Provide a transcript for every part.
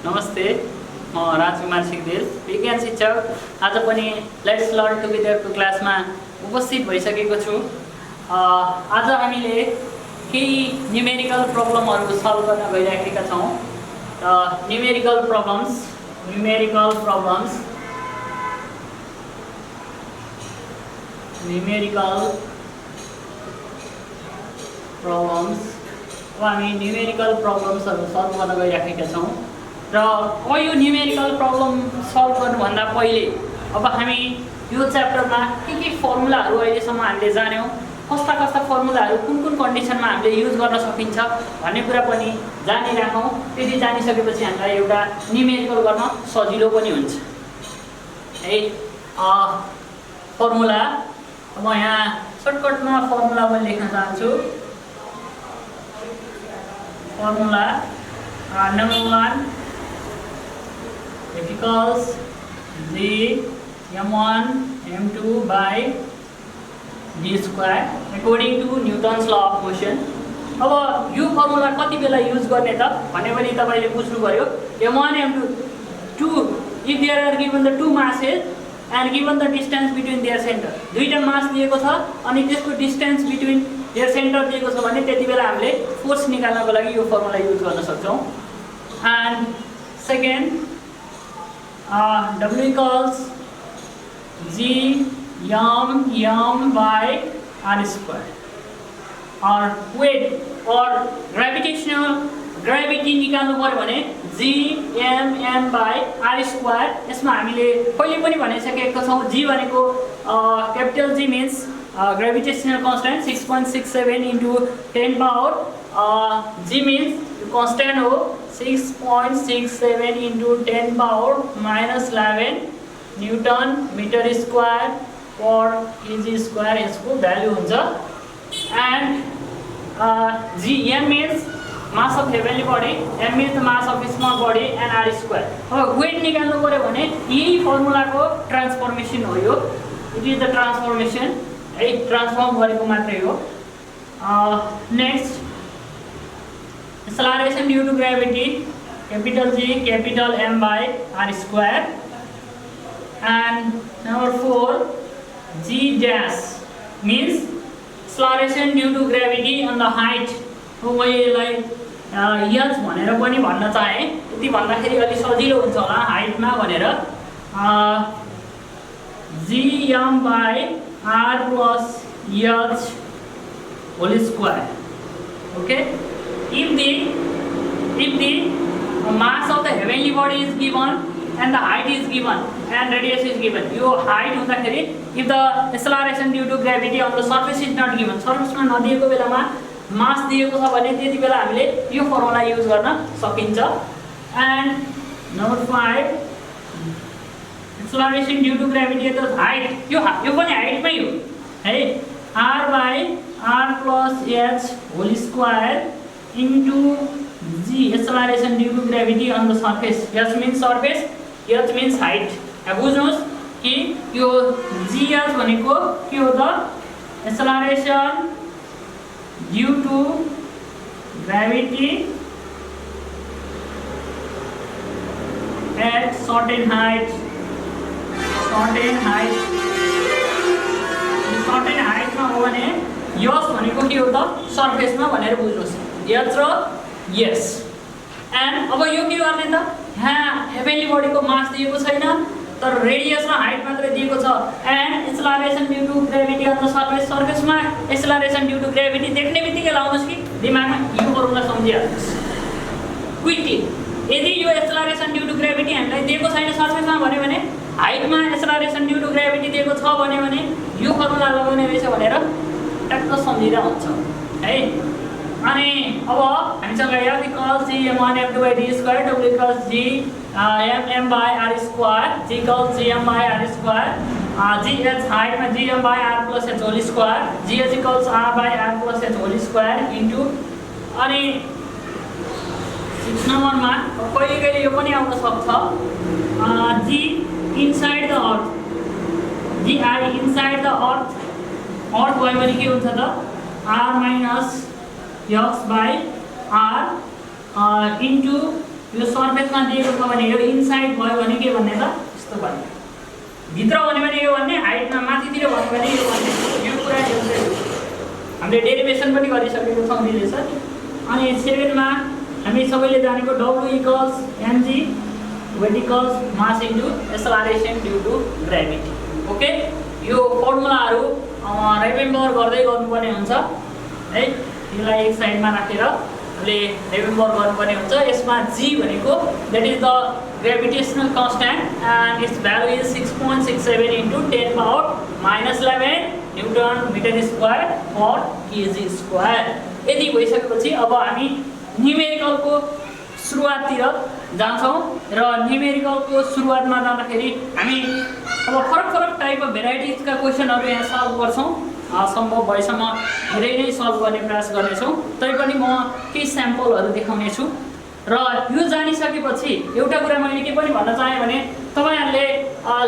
नमस्ते, म राजकुमार सिगदेल, विज्ञान शिक्षक। आज पनि लेट्स लर्न टुगेदरको क्लासमा उपस्थित भइसकेको छु। आज हामीले केही न्युमेरिकल प्रब्लमहरू सल्भ गर्न गइरहेका छौँ। न्युमेरिकल प्रब्लम्स हामी न्युमेरिकल प्रब्लम्सहरू सल्भ गर्न गइरहेका छौँ। र यो न्युमेरिकल प्रब्लम सल्भ गर्नुभन्दा पहिले अब हामी यो च्याप्टरमा के फर्मुलाहरू अहिलेसम्म हामीले जान्यौँ, कस्ता फर्मुलाहरू कुन कन्डिसनमा हामीले युज गर्न सकिन्छ भन्ने कुरा पनि जानिराखौँ। त्यति जानिसकेपछि हामीलाई एउटा न्युमेरिकल गर्न सजिलो पनि हुन्छ है। फर्मुला म यहाँ सर्टकटमा फर्मुला पनि लेख्न चाहन्छु। Formula number 1 equals g m1 m2 by d square according to Newton's law of motion। अब यो फर्मुला कति बेला युज गर्ने त भन्ने पनि तपाईले बुझ्नु पर्यो। m1 m2 2 if there are given the two masses and given the distance between their center, दुईटा मास दिएको छ अनि त्यसको डिस्टेन्स बिट्विन देयर सेन्टर दिएको छ भने त्यति बेला हामीले फोर्स निकाल्नको लागि यो फर्मुला युज गर्न सक्छौं। And second W equals G m by r square, or weight or gravity निकाल्नु पर्यो भने G m by r square। यसमा हामीले पहिले पनि भनिसकेका छौं, G भनेको capital G means gravitational constant 6.67 into 10 power G means constant हो 6.67 into 10 power minus 11 Newton meter square per kg square यसको भ्यालु हुन्छ। and G m means mass of heavenly body, m means the mass of small body and r square। अब weight निकाल्नु पर्यो भने यही फर्मुलाको transformation हो यो। इट इज द ट्रान्सफर्मेसन है, ट्रान्सफर्म गरेको मात्रै हो। Next acceleration due to gravity capital G capital M by r square। and number 4 G dash means acceleration due to gravity on the height। हो म यसलाई h भनेर पनि भन्न चाहे, यति भन्दाखेरि अलि सजिलो हुन्छ होला हाइटमा भनेर। G m by r plus h whole square। okay, if the mass of the heavenly body is given and the height is given and radius is given, यो height हुँदाखेरि if the acceleration due to gravity on the surface is not given, सर्फेसमा नदिएको बेलामा मास दिएको छ भने त्यति बेला हामीले यो फर्मुला युज गर्न सकिन्छ। and number 5 acceleration due to gravity the height, यो पनि हाइटमै हो है। r by r plus h whole square into G acceleration due to gravity on the surface। h means surface, h means height। अब बुझ्नुस् कि यो G भनेको के हो त, acceleration due to gravity at certain height मा हो भने यस भनेको के हो त, सर्फेसमा भनेर बुझ्नुस्, h र yes। एन्ड अब यो के गर्ने त, यहाँ हेभेन्ली बडीको मास दिएको छैन तर रेडियस र हाइट मात्रै दिएको छ। And acceleration due to gravity on the surface, सर्फेसमा एक्सेलरेसन ड्यू टु ग्रेभिटी देख्ने बित्तिकै लाउनुस् कि दिमागमा यो फर्मुला सम्झिहाल्नुस् क्विकली। यदि यो एक्सेलरेसन ड्यू टु ग्रेभिटी हामीलाई दिएको छैन सर्फेसमा भन्यो भने, हाइटमा एक्सेलरेसन ड्यू टु ग्रेभिटी दिएको छ भने यो फर्मुला लगाउने रहेछ भनेर टक्क सम्झिरा हुन्छ है। अनि अब हामीसँग f equals g m1 m2 by d square, w equals g m by r square, g equals g m by r square, g h height में g m by r plus h whole square, g h equals r by r plus h whole square into अनि 6 नम्बरमा कहिले यो पनि आउन सक्छ g inside the earth, g I inside the earth भयो भने के हुन्छ त, r minus x by r into यो सर्फेसमा दिएको छ भने यो इनसाइड भयो भने के भन्ने त यस्तो भन्ने भित्र भन्यो भने यो भन्ने हाइटमा माथितिर भन्यो भने यो भन्ने यो कुरा हामीले डेरिभेसन पनि गरिसकेको छौँ रिलेसन। अनि 7 मा हामी सबैले जानेको W equals mg weight equals mass into acceleration due to gravity. Okay, यो फर्मुलाहरू रिमेम्बर गर्दै गर्नुपर्ने हुन्छ है। यसलाई एक साइडमा राखेर हामीले रिमेम्बर गर्नुपर्ने हुन्छ। यसमा g भनेको that is the gravitational constant and its value is 6.67 into 10⁻⁻11 newton metre square per kg square. यदि भइसकेपछि अब हामी न्युमेरिकलको सुरुवाततिर जान्छौँ र न्युमेरिकलको सुरुवातमा जाँदाखेरि हामी अब फरक फरक टाइप अफ भेराइटिजका क्वेसनहरू यहाँ सल्भ गर्छौँ। सम्भव भएसम्म धेरै नै सल्भ गर्ने प्रयास गर्नेछौँ, तैपनि म केही स्याम्पलहरू देखाउनेछु। र यो जानिसकेपछि एउटा कुरा मैले के पनि भन्न चाहेँ भने तपाईँहरूले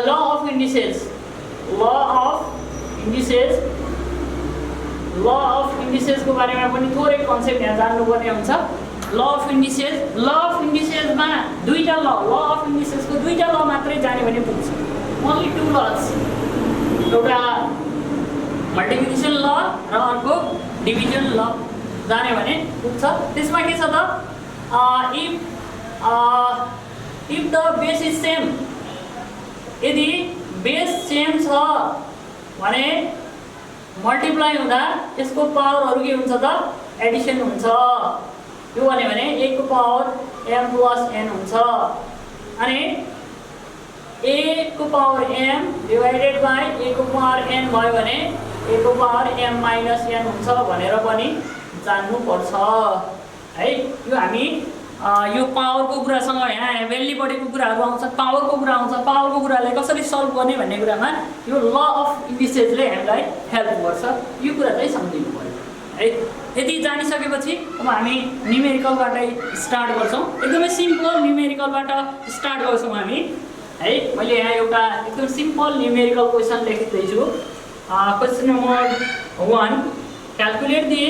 ल अफ इन्डिसेसको बारेमा पनि थोरै कन्सेप्ट यहाँ जान्नुपर्ने हुन्छ। ल अफ इन्डिसेसमा दुईवटा ल अफ इन्डिसेसको दुईवटा ल मात्रै जान्यो भने पुग्छ। ओन्ली 2 लज, एउटा मल्टिप्लिकेसन ल र अर्को डिभिजन ल जान्यो भने पुग्छ। त्यसमा के छ त, if the base is same, यदि बेस सेम छ भने मल्टिप्लाई हुँदा यसको पावरहरू के हुन्छ त एडिसन हुन्छ। यो भन्यो भने a को पावर m प्लस n हुन्छ। अनि a को power m divided by a को पावर n भयो भने a को पावर m माइनस n हुन्छ भनेर पनि जान्नुपर्छ है। यो हामी यो पावरको कुरासँग यहाँ हेभेन्ली बढेको कुराहरू आउँछ, पावरको कुरा आउँछ, पावरको कुरालाई कसरी सल्भ गर्ने भन्ने कुरामा यो ल अफ इन्डिसेसले हामीलाई हेल्प गर्छ। यो कुरा चाहिँ सम्झिनु पर्यो है। यदि जानिसकेपछि अब हामी न्युमेरिकलबाटै स्टार्ट गर्छौँ। एकदमै सिम्पल न्युमेरिकलबाट स्टार्ट गर्छौँ हामी है। मैले यहाँ एउटा एकदम सिम्पल न्युमेरिकल क्वेसन लेखिँदैछु। Question number 1, calculate the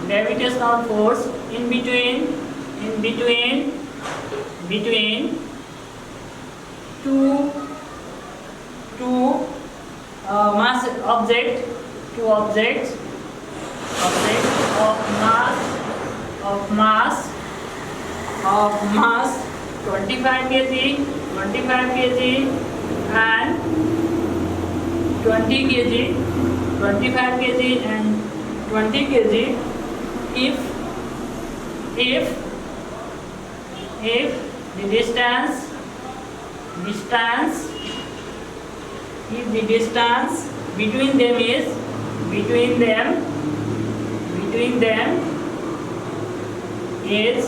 gravitational force in between two objects of mass 25 kg and 20 kg, 25 kg and 20 kg if the distance between them is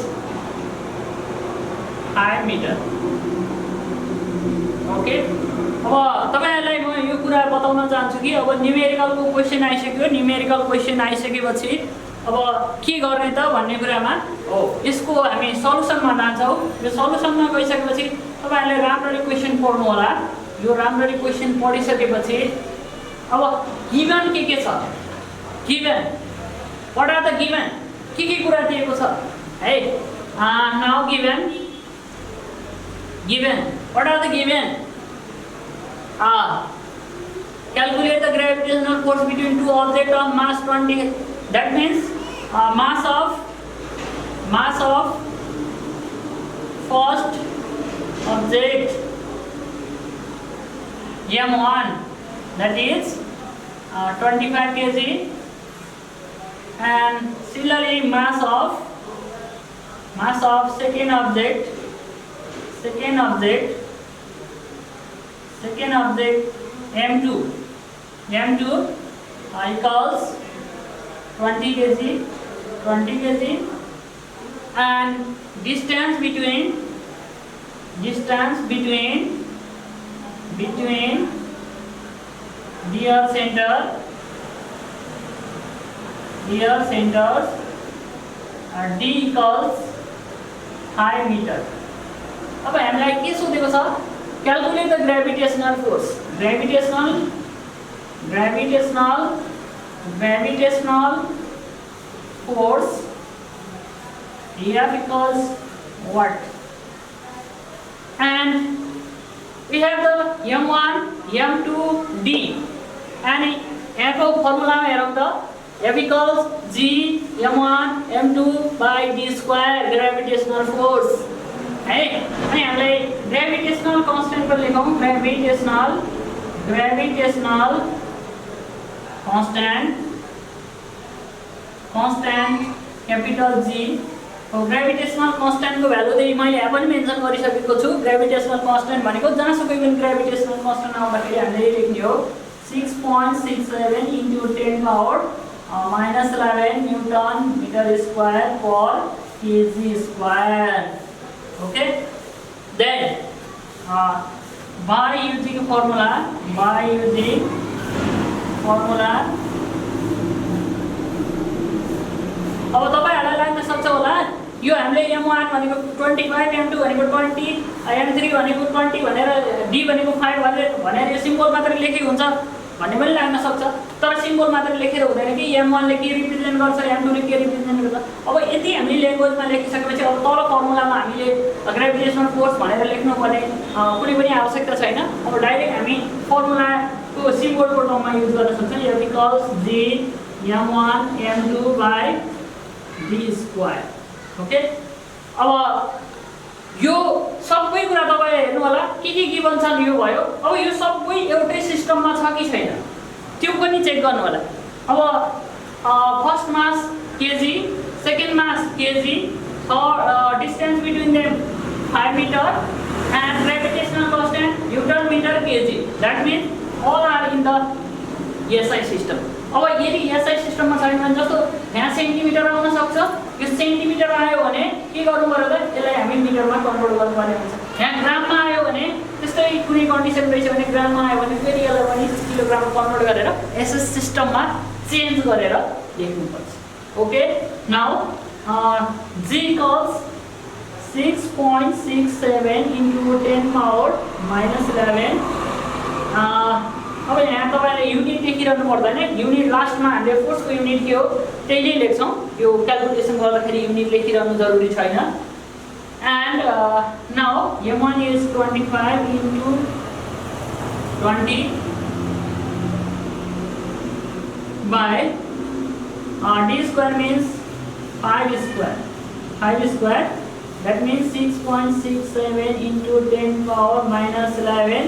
5 meter. Okay, अब तपाईहरुलाई म यो कुरा बताउन चाहन्छु कि अब न्युमेरिकलको क्वेशन आइसक्यो। न्युमेरिकल क्वेशन आइसकेपछि अब के गर्ने त भन्ने कुरामा हो यसको हामी सल्युसनमा जान्छौँ। यो सल्युसनमा गइसकेपछि तपाईहरुले राम्ररी क्वेशन पढ्नु होला। यो राम्ररी क्वेशन पढिसकेपछि अब गिवन के छ, given what are the given, के कुरा दिएको छ है। Now given what are the given? Calculate the gravitational force between two objects of mass 20. That means mass of first object m1, that is 25 kg, and similarly mass of second object m2 equals 20 kg, and distance between their centers d equals 5 metre. अब हामीलाई के सोधेको छ, calculate the gravitational force. Gravitational force F equals what? And we have the m1, m2, d, and F of formula around the F equals g m1 m2 by d square gravitational force है। अनि हामीलाई gravitational constant पर लेखौं, gravitational constant capital G। Gravitational constant को value चाहिँ मैले यहाँ पनि मेन्सन गरिसकेको छु। ग्रेभिटेशनल कांस्टेंट भनेको जहाँसुकै पनि ग्रेभिटेशनल कांस्टेंट आउँदाखेरि हामीले लेख्ने हो 6.67 into 10 power -11 newton metre square per kg square। Okay, then by using formula अब तपाईहरुलाई लाग्न सक्छ होला यो हामीले m1 भनेको 25, m2 भनेको 20, m3 भनेको 20 भनेर d भनेको 5 भनेर यो सिम्बल मात्र लेखेको हुन्छ भन्ने पनि लाग्न सक्छ। तर सिम्बल मात्र लेखेर हुँदैन कि m1 ले के रिप्रेजेन्ट गर्छ, m2 ले के रिप्रेजेन्ट गर्छ। अब यति हामीले ल्याङ्ग्वेजमा लेखिसकेपछि अब तल फर्मुलामा हामीले ग्रेभिटेशनल फोर्स भनेर लेख्नु पर्ने कुनै पनि आवश्यकता छैन। अब डाइरेक्ट हामी फर्मुलाको सिम्बलको टर्ममा युज गर्न सक्छौं। F equals g m1 m2 by d square। Okay, अब यो सबै कुरा तपाईले हेर्नु होला के गिवन छन् यो भयो। अब यो सबै एउटै सिस्टममा छ कि छैन त्यो पनि चेक गर्नु होला। अब first mass kg, second mass kg, third distance between them 5 metre and gravitational constant newton metre kg। That means all are in the SI system। अब यदि SI सिस्टममा छैन भने जस्तो यहाँ सेन्टिमिटर आउन सक्छ, यो सेन्टिमिटर आयो भने के गर्नु पर्यो त यसलाई हामी मिटरमा कन्भर्ट गर्नुपर्ने हुन्छ। यहाँ ग्राममा आयो भने त्यस्तै कुनै कन्डिसन रहेछ भने ग्राममा आयो भने फेरि यसलाई पनि किलोग्राममा कन्भर्ट गरेर SS सिस्टममा चेन्ज गरेर लेख्नुपर्छ। Okay, now G equals 6.67 into 10 power -11। अब यहाँ तपाईले युनिट लेखिरहनु पर्दैन, युनिट लास्टमा हामीले फोर्सको युनिट के हो त्यही नै लेख्छौं। यो क्याल्कुलेसन गर्दाखेरि युनिट लेखिरहनु जरुरी छैन। And now m1 is 25 into 20 by d square means 5 square। That means 6.67 into 10 power -11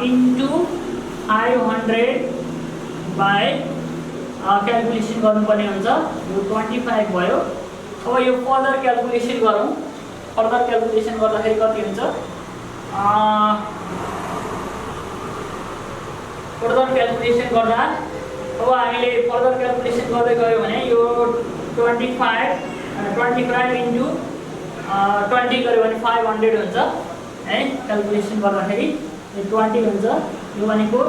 into 500 by calculation गर्नुपर्ने हुन्छ। यो 25 भयो। अब यो फर्दर क्याल्कुलेसन गरौँ। फर्दर क्याल्कुलेसन गर्दाखेरि कति हुन्छ, फर्दर क्याल्कुलेसन गर्दा अब हामीले फर्दर क्याल्कुलेसन गर्दै गयो भने यो 25 into 20 गऱ्यो भने 500 हुन्छ है। क्याल्कुलेसन गर्दाखेरि यो 20 हुन्छ। यो भनेको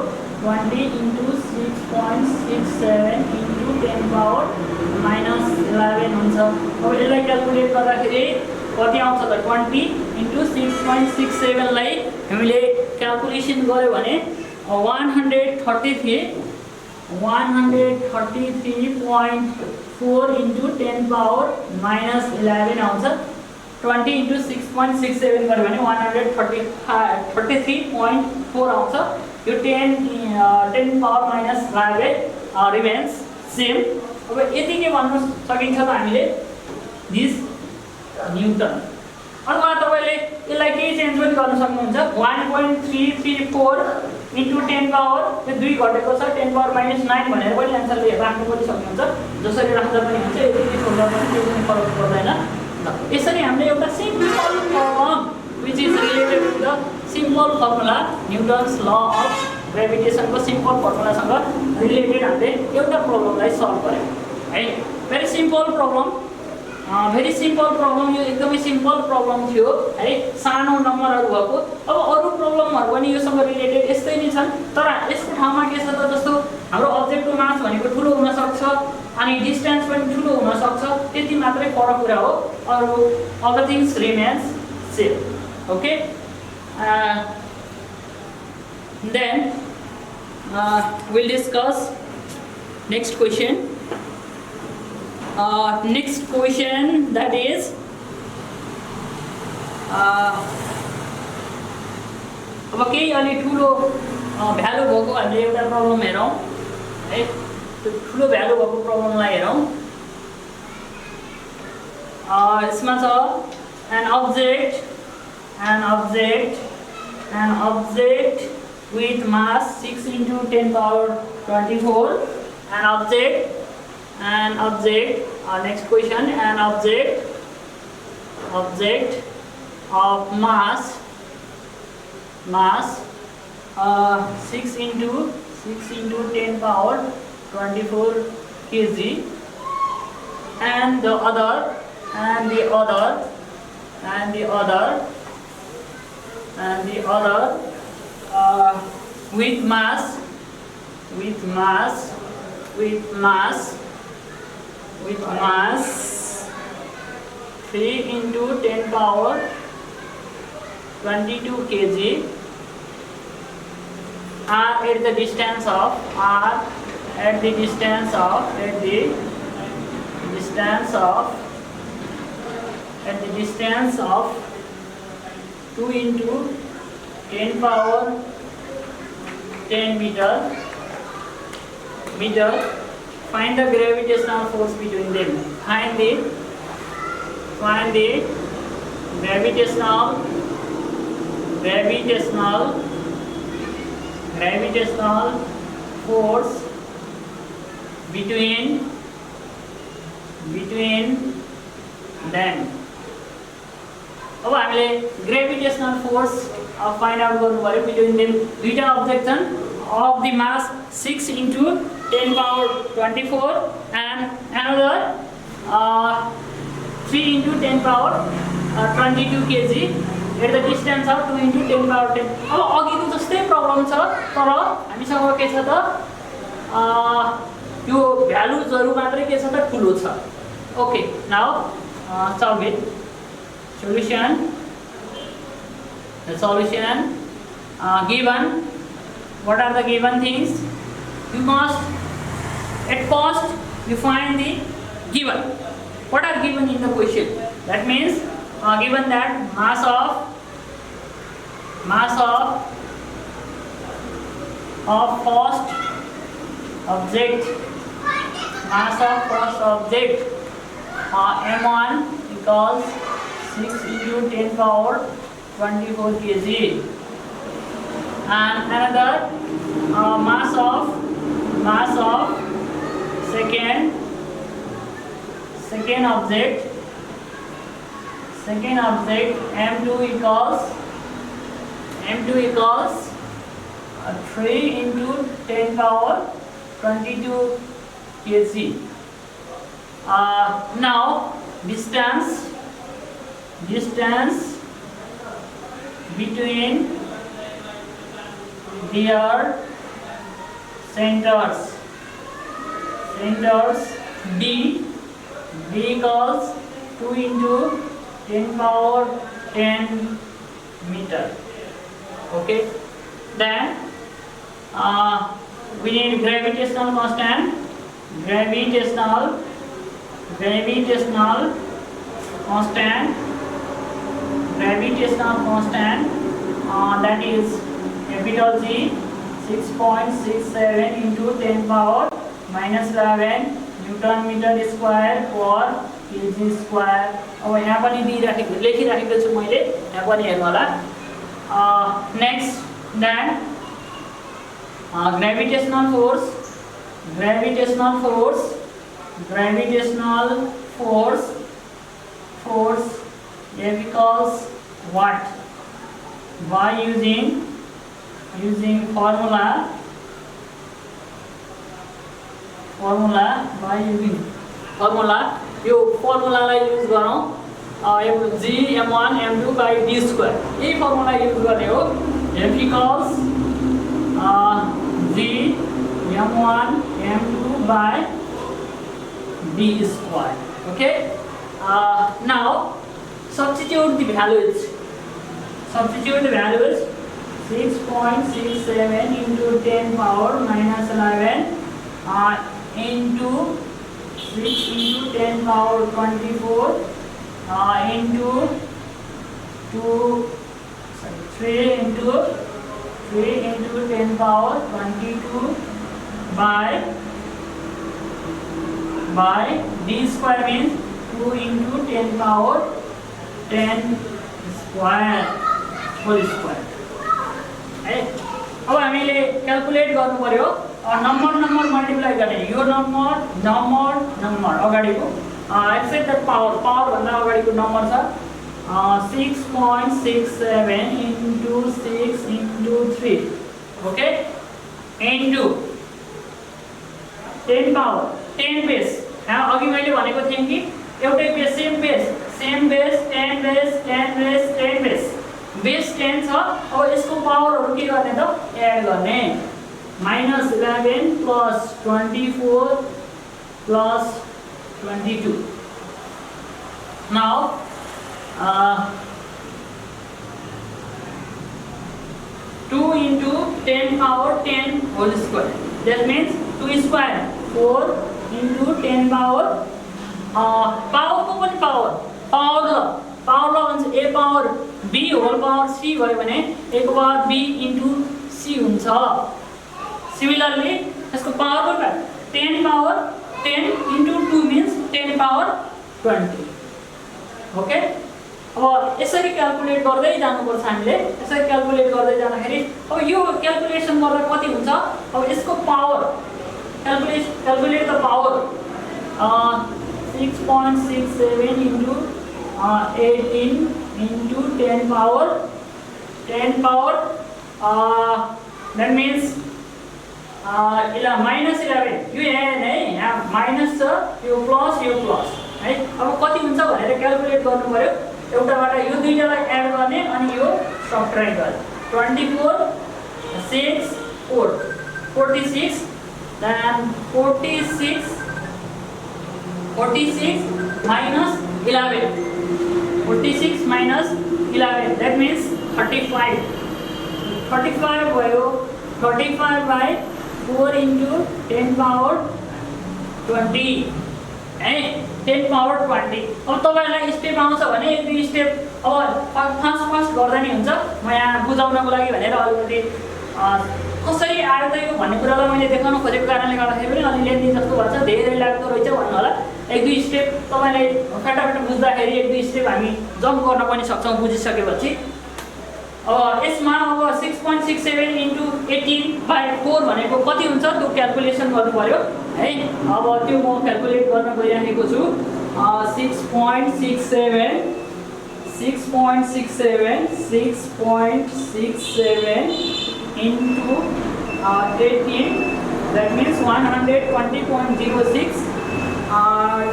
20 into 6.67 into 10 power -11 हुन्छ। अब यसलाई क्याल्कुलेट गर्दाखेरि कति आउँछ त 20 into 6.67 लाई हामीले क्याल्कुलेसन गर्यो भने 133.4 into 10 power -11 आउँछ। 20 into 6.67 गर्यो भने 133.4 आउँछ। यो 10 power -11 रिमेन्स सेम। अब यति के भन्नु सकिन्छ त हामीले दिस न्यूटन। अथवा तपाईले यसलाई के चेन्ज पनि गर्न सक्नुहुन्छ, 1.334 into 10 power यो 2 घटेको छ 10 power -9 भनेर पनि आन्सर राख्नु पनि सक्नुहुन्छ। जसरी राख्दा पनि हुन्छ, यति छोड्दा पनि केही पनि फरक पर्दैन। यसरी हामीले एउटा simple problem which is related to the simple formula Newton's law of gravitation को सिम्पल फर्मुलासँग रिलेटेड हामीले एउटा प्रब्लमलाई सल्भ गर्यौं है। भेरी सिम्पल प्रब्लम, यो एकदमै सिम्पल प्रब्लम थियो है। सानो नम्बरहरु भएको। अब अरु प्रब्लमहरु पनि योसँग रिलेटेड यस्तै नै छन्, तर यसको ठाउँमा के छ त जस्तो हाम्रो अब्जेक्टको मास भनेको ठुलो हुन सक्छ अनि डिस्टेन्स पनि ठुलो हुन सक्छ, त्यति मात्रै फरक कुरा हो, अरु other things remains same. Okay, then we'll discuss next question. Next question, that is अब केही अलि ठुलो भ्यालु भएको हामीले एउटा प्रब्लम हेरौँ है. त्यो ठुलो भ्यालु भएको प्रब्लमलाई हेरौँ. यसमा छ an object with mass 6 into 10 power 24. An object, next question, an object of mass 6 into 10 power 24 kg, and the other with mass 3 into 10 power 22 kg are at the distance of 2 into 10 power 10 meter. Find the gravitational force between them. Find the gravitational force between them. अब हामीले gravitational force find out गर्नु पर्यो between them. दुईटा object छन् of the mass 6 into 10 power 24 and another 3 into 10 power 22 kg at the distance of 2 into 10 power 10. अब अघिको जस्तै problem छ, तर हामीसँग के छ त यो भ्यालुजहरु मात्रै के छ त ठुलो छ. Okay, now solve it. Solution. The solution given. What are the given things? You must at first you find the given. What are given in the question? That means given that mass of first object m1 equals 6 into 10 power 24 kg, and another mass of second object m2 equals 3 into 10 power 22 kg. Now distance between their centers D equals 2 into 10 power 10 meter. Okay, then we need gravitational constant that is capital G 6.67 into 10 power minus 11 Newton meter square per kg square. अब यहाँ पनि लेखिराखेको छु मैले, यहाँ पनि हेर्नु होला. Next, then gravitational force F equals what? By using formula यो फर्मुलालाई युज गरौँ. G m1 m2 by d square यही फर्मुला युज गर्ने हो. F equals G m1 m2 by d square. Okay, now substitute the values. Substitute the values. 6.67 into 10 power minus 11 into 6 into 10 power 24 into 3 into 10 power 22 by d square means 2 into 10 power 10 square whole square. है अब हामीले calculate गर्नु पर्यो number multiply गर्ने यो number अगाडिको accept the power भन्दा अगाडिको नम्बर छ 6.67 into 6 into 3 okay into 10 power 10 base अघि मैले भनेको थिएँ कि एउटै base same base 10 base 10 base 10 base 10 छ। अब यसको पावरहरु के गर्ने त एड गर्ने -11 plus 24 plus 22. Now 2 into 10 power 10 whole square, that means 2 square 4 into 10 power power को पनि पावर भन्छ a power b whole power c भयो भने a को पावर b into c हुन्छ। सिमिलरली यसको पावर को 10 power 10 into 2 means 10 power 20 okay. अब यसरी क्याल्कुलेट गर्दै जानुपर्छ हामीले। यसरी क्याल्कुलेट गर्दै जाँदाखेरि अब यो क्याल्कुलेसन गर्दा कति हुन्छ, अब यसको power calculate the power 6.67 into 18 into 10 power that means -11 यो एन है यहाँ माइनस छ यो प्लस है। अब कति हुन्छ भनेर क्याल्कुलेट गर्नु पर्यो। एउटाबाट यो दुईटालाई एड गर्ने अनि यो सबट्र्याक्ट गर्ने 24 6 4 46 then 46 minus 11 46 minus 11 that means 35 भयो 35 by 4 into 10 power 20 है 10 power 20। अब तपाईहरुलाई स्टेप आउँछ भने एक दुई स्टेप अब फास्ट गर्दा नि हुन्छ। म यहाँ बुझाउनको लागि भनेर अलिकति कसरी आयो त यो भन्ने कुरालाई मैले देखाउन खोजेको कारणले गर्दाखेरि पनि अलि लेन्दी जस्तो भन्छ, धेरै लाग्दो रहेछ भन्नु होला। एक दुई स्टेप तपाईलाई फटाफट बुझ्दाखेरि एक दुई स्टेप हामी जम्प गर्न पनि सक्छौं बुझिसकेपछि। अब यसमा अब 6.67 into 18 by 4 भनेको कति हुन्छ त्यो क्याल्कुलेसन गर्नु पर्यो है। अब त्यो म क्याल्कुलेट गर्न गइरहेको छु। 6.67 into 18 that means 120.06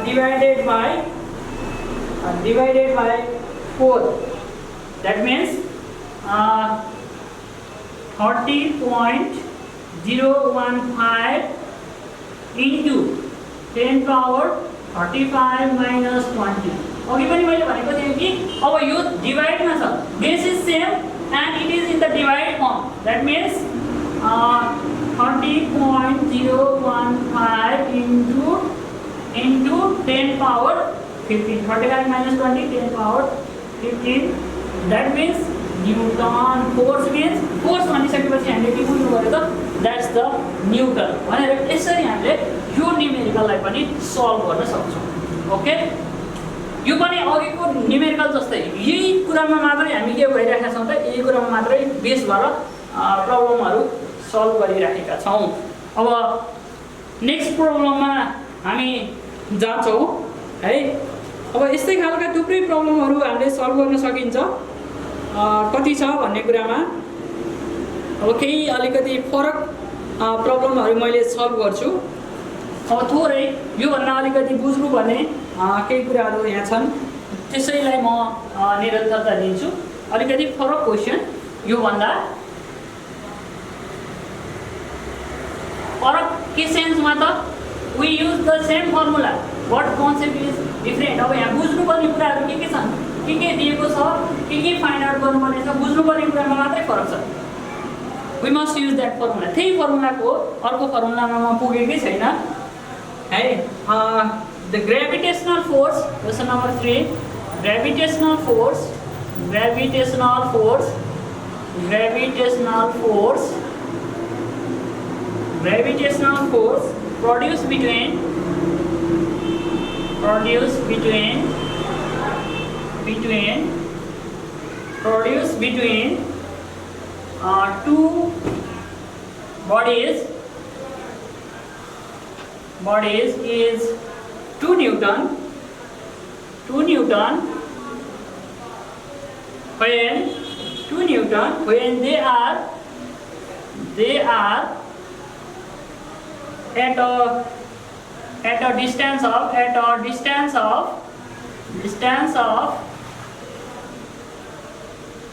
divided by 4 that means 30.015 into 10 power 35 minus 20। अघि पनि मैले भनेको थिएँ कि अब यो डिवाइडमा छ, base is same and it is in the divide form that means 30.015 into 10 power 15 35 minus 20 10 power 15 that means Newton force means force भनिसकेपछि हामीले के बुझ्नु पर्यो त that's the Newton भनेर यसरी हामीले यो न्यूमेरिकललाई पनि सल्भ गर्न सक्छौं। ओके यो पनि अघिको न्यूमेरिकल जस्तै यही कुरामा मात्रै हामी के भइरहेका छौं त यही कुरामा मात्रै बेस भएर प्रब्लमहरु सल्भ गरिरहेका छौं। अब नेक्स्ट प्रब्लममा हामी जान्छौं है। अब यस्तै खालका थुप्रै प्रब्लमहरु हामीले सल्भ गर्न सकिन्छ। कति छ भन्ने कुरामा अब केही अलिकति फरक प्रब्लमहरु मैले सल्भ गर्छु। अब थोरै यो भन्दा अलिकति बुझ्नु पर्ने केही कुराहरु यहाँ छन्, त्यसैलाई म निरन्तरता दिन्छु। अलिकति फरक क्वेशन यो भन्दा फरक के सेन्समा त we use the same formula but concept is different. अब यहाँ बुझ्नुपर्ने कुराहरू के छन्, के दिएको छ, के फाइन्ड आउट गर्नुपर्ने छ, बुझ्नुपर्ने कुरामा मात्रै फरक छ। We must use that formula. त्यही फर्मुलाको अर्को फर्मुलामा म पुगेकै छैन है। The gravitational force, question number 3, gravitational force produced between two bodies is 2 Newton when they are at a distance of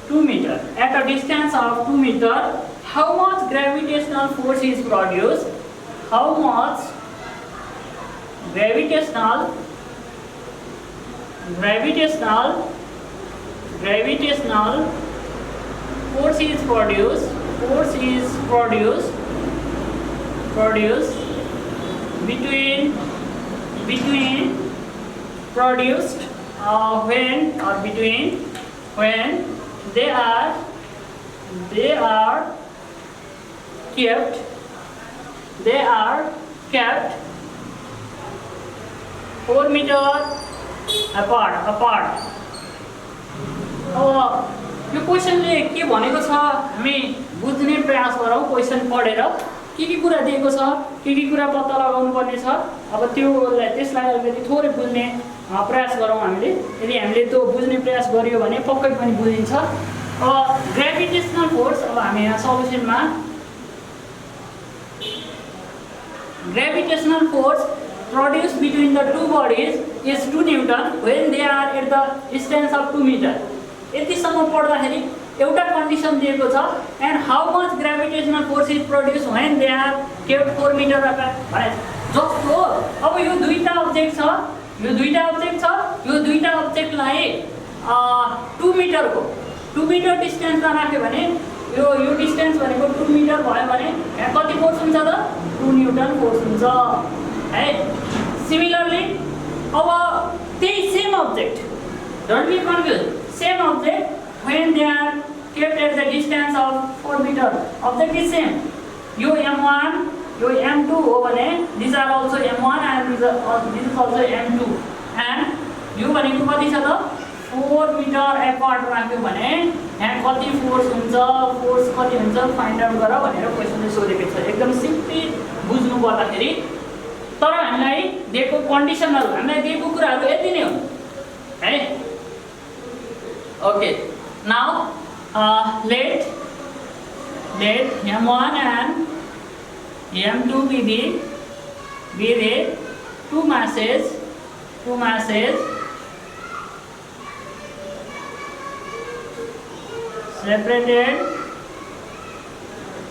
2 meter. At a distance of 2 meter, how much gravitational force is produced? How much gravitational force is produced between when they are kept 4 meter apart. अब यो क्वेसनले के भनेको छ हामी बुझ्ने प्रयास गरौँ। Question पढेर के कुरा दिएको छ, के कुरा पत्ता लगाउनु पर्ने छ, अब त्यसलाई अलिकति थोरै बुझ्ने प्रयास गरौँ हामीले। यदि हामीले त्यो बुझ्ने प्रयास गरियो भने पक्कै पनि बुझिन्छ। ग्रेभिटेसनल फोर्स, अब हामी यहाँ सल्युसनमा gravitational force produced between the two bodies is 2 Newton when they are at the distance of 2 meter. यतिसम्म पढ्दाखेरि एउटा कन्डिसन दिएको छ and how much gravitational force is produce when they are kept 4 metre भने जस्तो अब यो दुईटा अब्जेक्ट छ, यो दुईटा अब्जेक्टलाई 2 मिटर डिस्टेन्समा राख्यो भने यो डिस्टेन्स भनेको 2 मिटर भयो भने यहाँ कति फोर्स हुन्छ त 2 न्युटन फोर्स हुन्छ है। सिमिलरली अब त्यही same object, don't be confuse, same object when they are kept at the distance of 4 meter, object is same. यो m1 यो m2 हो भने these are also m1 and this is also m2 and यो भनेको कति छ त 4 metre apart राख्यो भने यहाँ कति फोर्स हुन्छ, फोर्स कति हुन्छ फाइन्ड आउट गर भनेर क्वेसनले सोधेको छ। एकदम सिम्पली बुझ्नु पर्दाखेरि तर हामीलाई दिएको कन्डिसनहरु, हामीलाई दिएको कुराहरु यति नै हो है। Okay, now let m1 and m2 be the two masses separated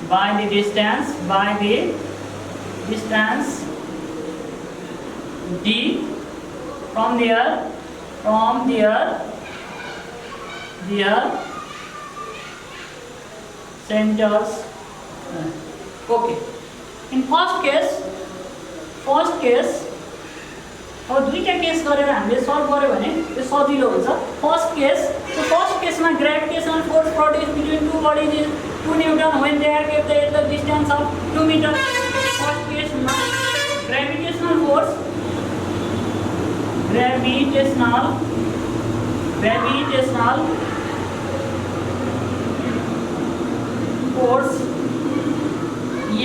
by the distance d from their centers. Okay, in first case अब दुईटा केस गरेर हामीले सल्भ गर्यो भने यो सजिलो हुन्छ। फर्स्ट केसमा gravitational force produce between two bodies is 2 newton when they are kept at the distance of 2 metre. First केसमा ग्रेभिटेसनल फोर्स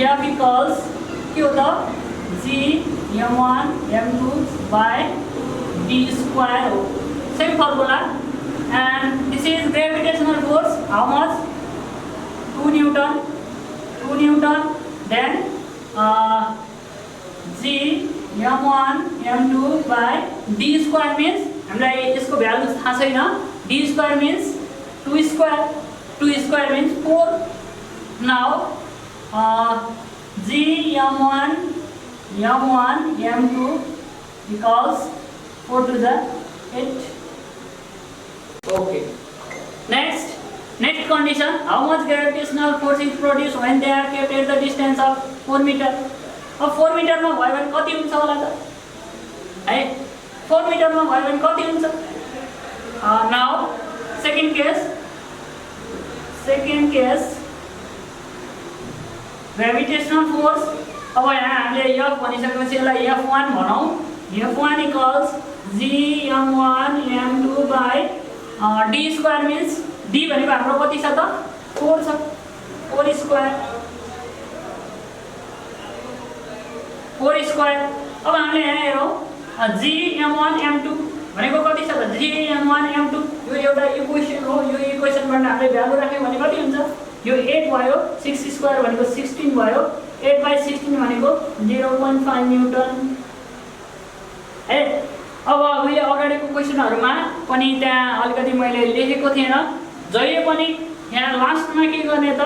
F equals के होता G m1 m2 by d square हो, same formula, and this is gravitational force how much 2 Newton, then G m1 m2 by d square means हामीलाई यसको value थाहा छैन, d square means 2 square means 4. Now G m1 m2 equals 4 to the 8. Okay. Next condition, how much gravitational force is produced when they are kept at the distance of 4 meter? अब 4 मिटरमा भयो भने कति हुन्छ होला त है 4 मिटरमा भयो भने कति हुन्छ now second case gravitational force अब यहाँ हामीले F भनिसकेपछि यसलाई F1 भनौं F1 equals Gm1 m2 by d square means d भनेको हाम्रो कति छ त 4 छ 4 स्क्वायर अब हामीले यहाँ हेरौं Gm1 m2 भनेको कति छ त Gm1 m2 यो एउटा इक्वेसन हो यो इक्वेसनबाट हामीले भ्यालु राख्यौं भने कति हुन्छ यो 8 भयो 6 स्क्वायर भनेको 16 भयो 8/16 भनेको 0.5 न्यूटन ए अब मैले अगाडिको क्वेशनहरुमा पनि त्यहाँ अलिकति मैले लेखेको थिएन जहिले पनि यहाँ लास्टमा के गर्ने त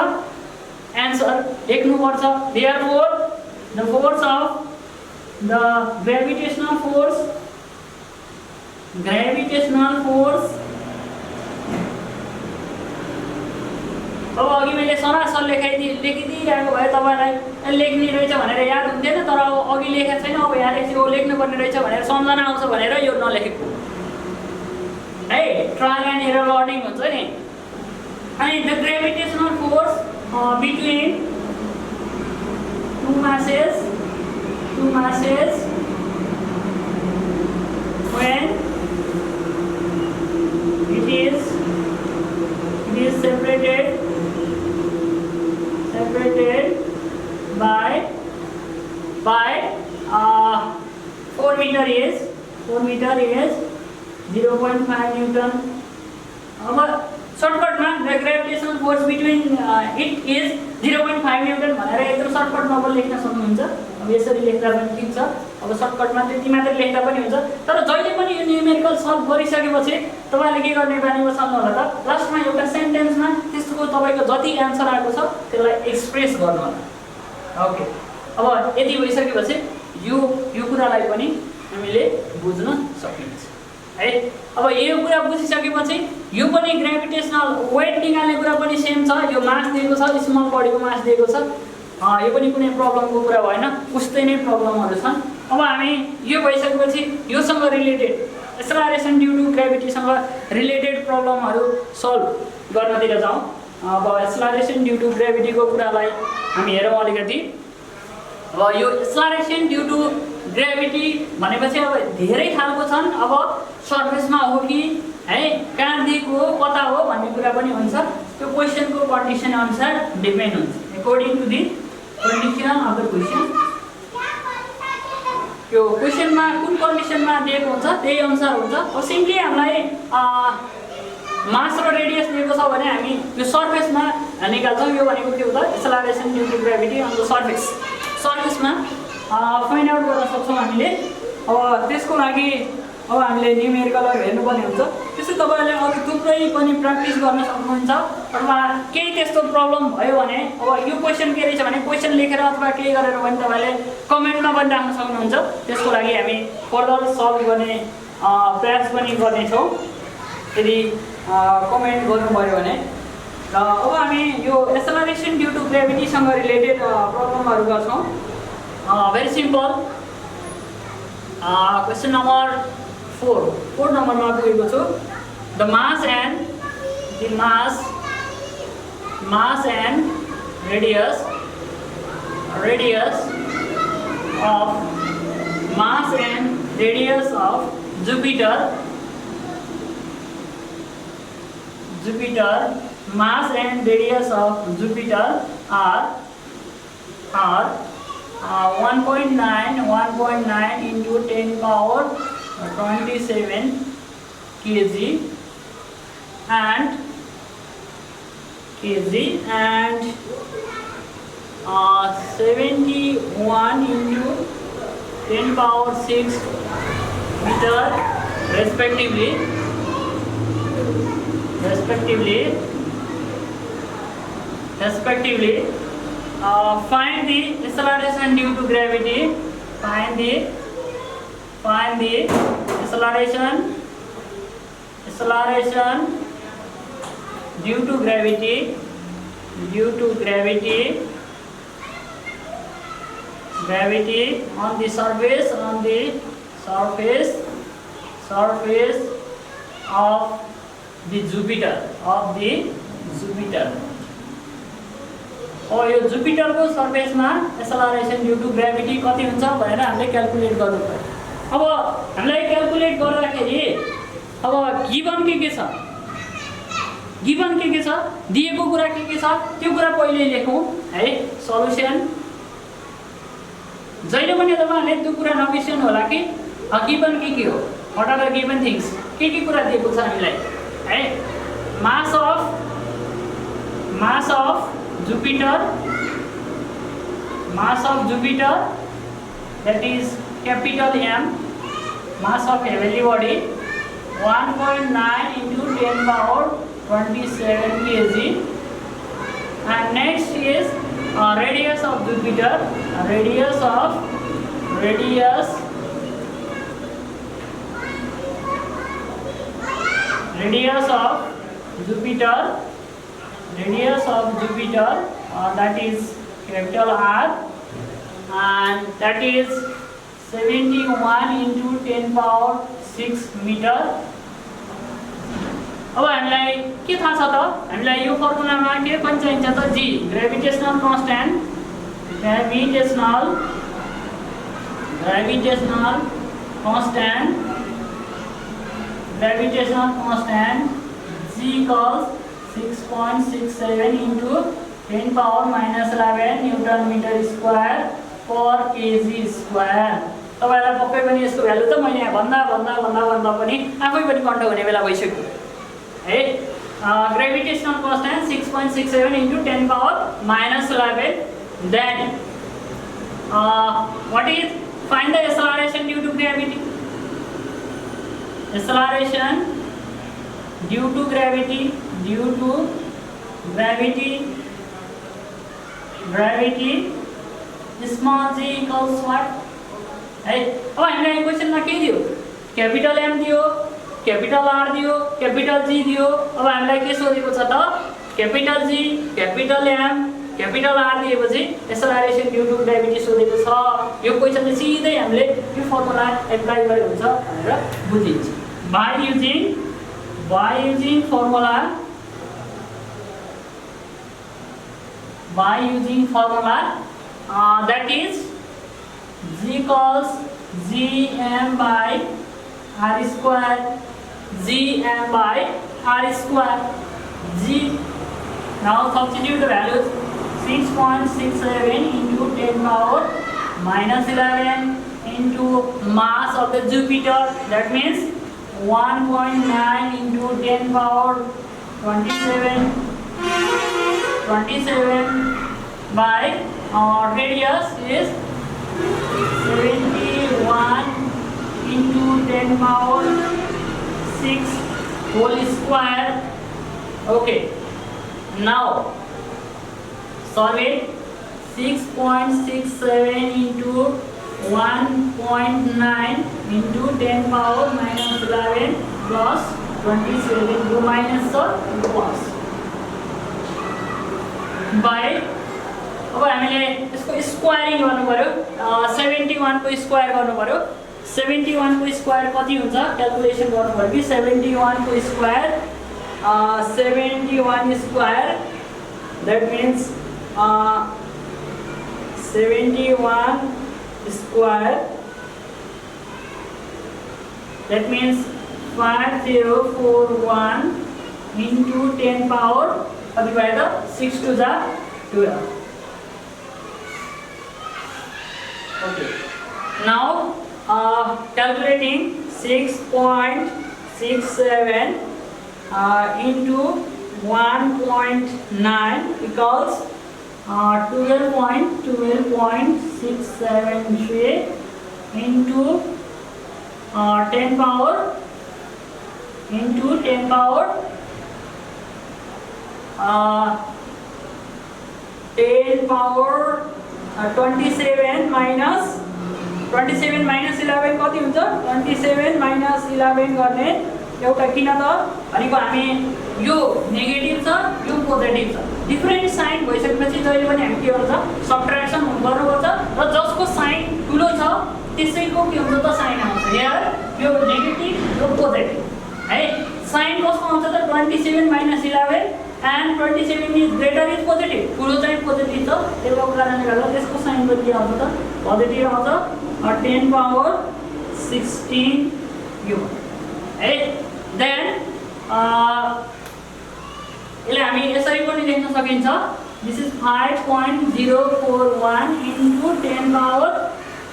आन्सर लेख्नु पर्छ therefore the force of the gravitational force अब अघि मैले सरासर लेखिदिरहेको भए तपाईलाई लेख्ने रहेछ भनेर याद हुन्थेन तर अब अघि लेखेको छैन अब यहाँ यसो लेख्नु पर्ने रहेछ भनेर सम्झना आउँछ भनेर यो नलेखेको है ट्रायल एन्ड एरर लर्निङ हुन्छ नि अनि the gravitational force between two masses when it is separated by 4 meter is 0.5 Newton. अब सर्टकटमा the gravitational force between it is 0.5 newton भनेर यत्रो सर्टकटमा पनि लेख्न सक्नुहुन्छ अब यसरी लेख्दा पनि ठीक छ अब सर्टकटमा त्यति मात्र लेख्दा पनि हुन्छ तर जहिले पनि यो न्यूमेरिकल सल्भ गरिसकेपछि तपाईले के गर्ने बानी बसाल्नु होला त लास्टमा एउटा सेन्टेन्समा त्यसको तपाईको जति आन्सर आएको छ त्यसलाई एक्सप्रेस गर्नु होला ओके अब यति भइसकेपछि यो कुरालाई पनि हामीले बुझ्न सकिन्छ है अब यो कुरा बुझिसकेपछि यो पनि ग्रेभिटेशनल वेट निकाल्ने कुरा पनि सेम छ यो मास दिएको छ स्मल बडीको मास दिएको छ यो पनि कुनै प्रब्लमको कुरा भएन उस्तै नै प्रब्लमहरु छन् अब हामी यो भइसकेपछि योसँग रिलेटेड एक्सेलरेसन ड्यू टु ग्रेभिटीसँग रिलेटेड प्रब्लमहरु सल्भ गर्नतिर जाउँ अब एक्सेलरेसन ड्यू टु ग्रेभिटीको कुरालाई हामी हेरौँ अलिकति अब यो एक्सेलरेसन ड्यू टु ग्रेभिटी भनेपछि अब धेरै खालको छन् अब सर्फेसमा हो कि है कहाँदेखि हो कता हो भन्ने कुरा पनि हुन्छ त्यो क्वेशनको कन्डिसन अनुसार डिपेन्ड हुन्छ according to the condition of the question यो क्वेशनमा कुन कन्डिसनमा दिएको हुन्छ त्यही अनुसार हुन्छ अब सिम्पली हामीलाई मास र रेडियस दिएको छ भने हामी यो सर्फेसमा निकाल्छौं यो भनेको के हो त acceleration due to gravity on the सर्फेसमा फाइन्ड आउट गर्न सक्छौं हामीले अब त्यसको लागि अब हामीले न्यूमेरिकलहरु हेर्नुपर्ने हुन्छ त्यसै तपाईहरुले अरु थुप्रै पनि प्र्याक्टिस गर्न सक्नुहुन्छ अथवा केही त्यस्तो प्रब्लम भयो भने अब यो क्वेशन के रहेछ भने क्वेशन लेखेर अथवा केही गरेर पनि तपाईले कमेन्टमा पनि राख्न सक्नुहुन्छ त्यसको लागि हामी फर्दर सल्भ गर्ने प्रयास पनि गर्ने छौं यदि कमेन्ट गर्नु भयो भने र अब हामी यो एक्सेलरेसन ड्यू टु ग्रेभिटी सँग रिलेटेड प्रब्लमहरु गर्छौं very simple question number 4 नम्बरमा पुगेको छु the mass and radius of Jupiter mass and radius of Jupiter are 1.9 into 10 power 27 kg and 71 into 10 power 6 meter respectively find the acceleration due to gravity. Find the acceleration due to gravity on the surface of the Jupiter. यो जुपिटरको सर्फेसमा acceleration due to gravity कति हुन्छ भनेर हामीले calculate गर्नु पर्यो। अब हामीलाई calculate गर्दाखेरि अब गिवन के छ दिएको कुरा के छ त्यो कुरा पहिले लेखौँ है। सल्युसन जहिले पनि तपाईहरुले त्यो कुरा नबिर्सनु होला कि गिवन के हो, what are the given things, के कुरा दिएको छ हामीलाई है। Mass of Jupiter, that is capital M, mass of heavenly body 1.9 into 10 power 27 kg. And next is radius of Jupiter, radius of Jupiter, that is capital R, and that is 71 into 10 power 6 meter. अब हामीलाई के थाहा छ त, हामीलाई यो फर्मुलामा के पनि चाहिन्छ त, G gravitational constant, gravitational constant G equals 6.67 into 10 power minus 11 Newton meter square per kg square. तपाईहरुलाई पक्कै पनि यसको भ्यालु त मैले यहाँ भन्दा पनि आफै पनि कन्ट हुने बेला भइसक्यो है। Gravitational constant 6.67 into 10 power minus 11. Then what is find the acceleration due to gravity? Acceleration due to gravity small g equals what है। अब हामीलाई क्वेशनमा के दियो, क्यापिटल M दियो, क्यापिटल R दियो, क्यापिटल G दियो। अब हामीलाई के सोधेको छ त, capital G, capital M, capital R दिएपछि एक्सेलरेसन ड्यू टु ग्रेभिटी सोधेको छ। यो क्वेशनले सिधै हामीले यो फर्मुला एप्लाई गरे हुन्छ भनेर बुझिन्छ। by using formula that is G equals Gm by R square, G. Now substitute the values, 6.67 into 10 power minus 11 into mass of the Jupiter, that means 1.9 into 10 power 27 by radius is 71 into 10 power 6 whole square. Okay, now solve it. 6.67 into 1.9 into 10 power minus 11 plus 27 to minus or plus by अब हामीले यसको squaring गर्नु पर्यो। 71 को square गर्नु पर्यो। 71 को square कति हुन्छ क्याल्कुलेसन गर्नु पर्यो कि 71 को square 71 square that means 71 square, that means 5041 into 10 power divided by 6 to the 12. Okay, now calculating 6.67 into 1.9 equals 12.673 into 10 power 10 power 27 minus 27 minus 11 कति हुन्छ 27 minus 11 गर्ने एउटा किन त भनेको हामी यो नेगेटिभ छ यो पोजिटिभ छ डिफरेन्ट साइन भइसकेपछि जहिले पनि हामी के गर्छ सबट्र्याक्सन गर्नुपर्छ र जसको साइन ठुलो छ त्यसैको के हुन्छ त साइन आउँछ यहाँ यो नेगेटिभ यो पोजिटिभ है साइन कसको आउँछ त 27 minus 11 and 27 is greater is positive ठुलो चाहिँ पोजिटिभ छ त्यसको कारणले गर्दा त्यसको साइन पनि के आउँछ त पोजिटिभ आउँछ 10 power 16 यो है देन यसले हामी यसरी पनि लेख्न सकिन्छ दिस इज 5.041 into 10 power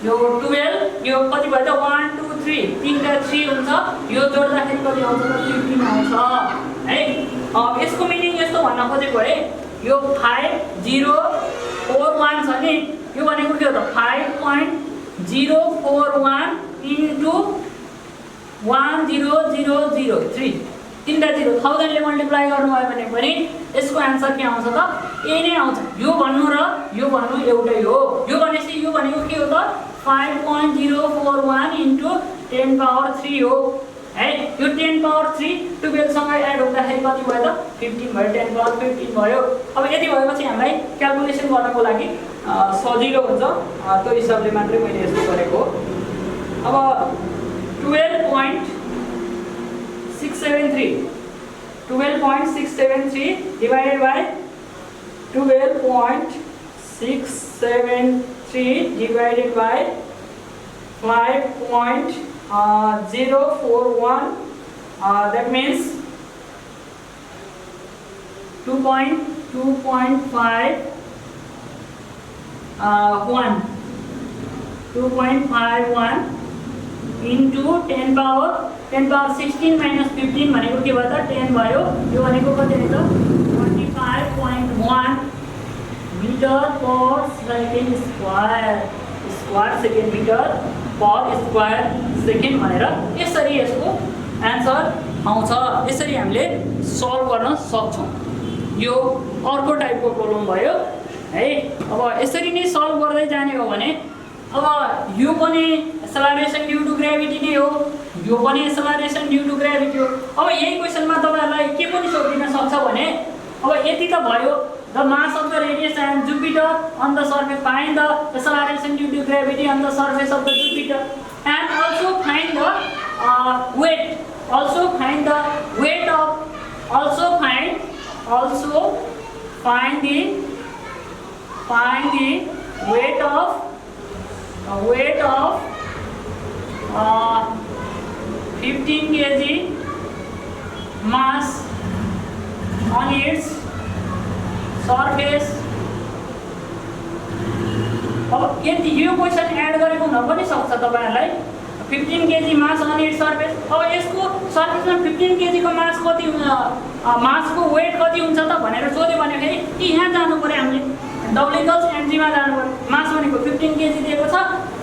यो 12 यो कति भयो त 1 2 3 तीनटा 3 हुन्छ यो जोड्दाखेरि कति आउँछ त 15 आउँछ है यसको मिनिङ यस्तो भन्न खोजेको है यो 5041 छ नि यो भनेको के हो त 5.041 into 10003 तीनटा 0 1000 ले मल्टिप्लाई गर्नुभयो भने पनि यसको आन्सर के आउँछ त ए नै आउँछ यो भन्नु र यो भन्नु एउटै हो यो भनेपछि यो भनेको के हो त 5.041 into 10 power 3 हो है यो 10 power 3 12 सँग एड हुँदाखेरि कति भयो त 15 भयो 10 power 15 भयो अब यति भएपछि हामीलाई क्याल्कुलेसन गर्नको लागि सजिलो हुन्छ त्यो हिसाबले मात्रै मैले यसो गरेको अब 12.673 divided by 12.673 divided by 5.041 that means 2.51 into 10 power 16 minus 15 भनेको के भयो त 10 भयो यो भनेको कति हो त 25.1 meter per second square second meter per square second भनेर यसरी यसको आन्सर आउँछ यसरी हामीले सल्भ गर्न सक्छौं यो अर्को टाइपको प्रब्लम भयो है अब यसरी नै सल्भ गर्दै जाने हो भने अब यो पनि एक्सेलरेसन ड्यू टु ग्रेभिटी नै हो यो पनि एक्सेलरेसन ड्यू टु ग्रेभिटी हो अब यही क्वेशनमा तपाईहरुलाई के पनि सोधिन सक्छ भने अब यति त भयो the mass of the radius and Jupiter on the surface find the acceleration due to gravity on the surface of the Jupiter and also find the weight also find the weight of also find the weight of 15 kg mass on its surface अब यदि यो question add गरेको हुन पनि सक्छ तपाईहरुलाई 15 kg mass on its surface अब यसको सर्फेसमा 15 kg को मास कति मास को वेट कति हुन्छ त भनेर सोध्यो भने फेरि कि यहाँ जानु पर्यो हामीले डब्लिकल्स एनजी मा जानु पर्यो मास भनेको 15 kg दिएको छ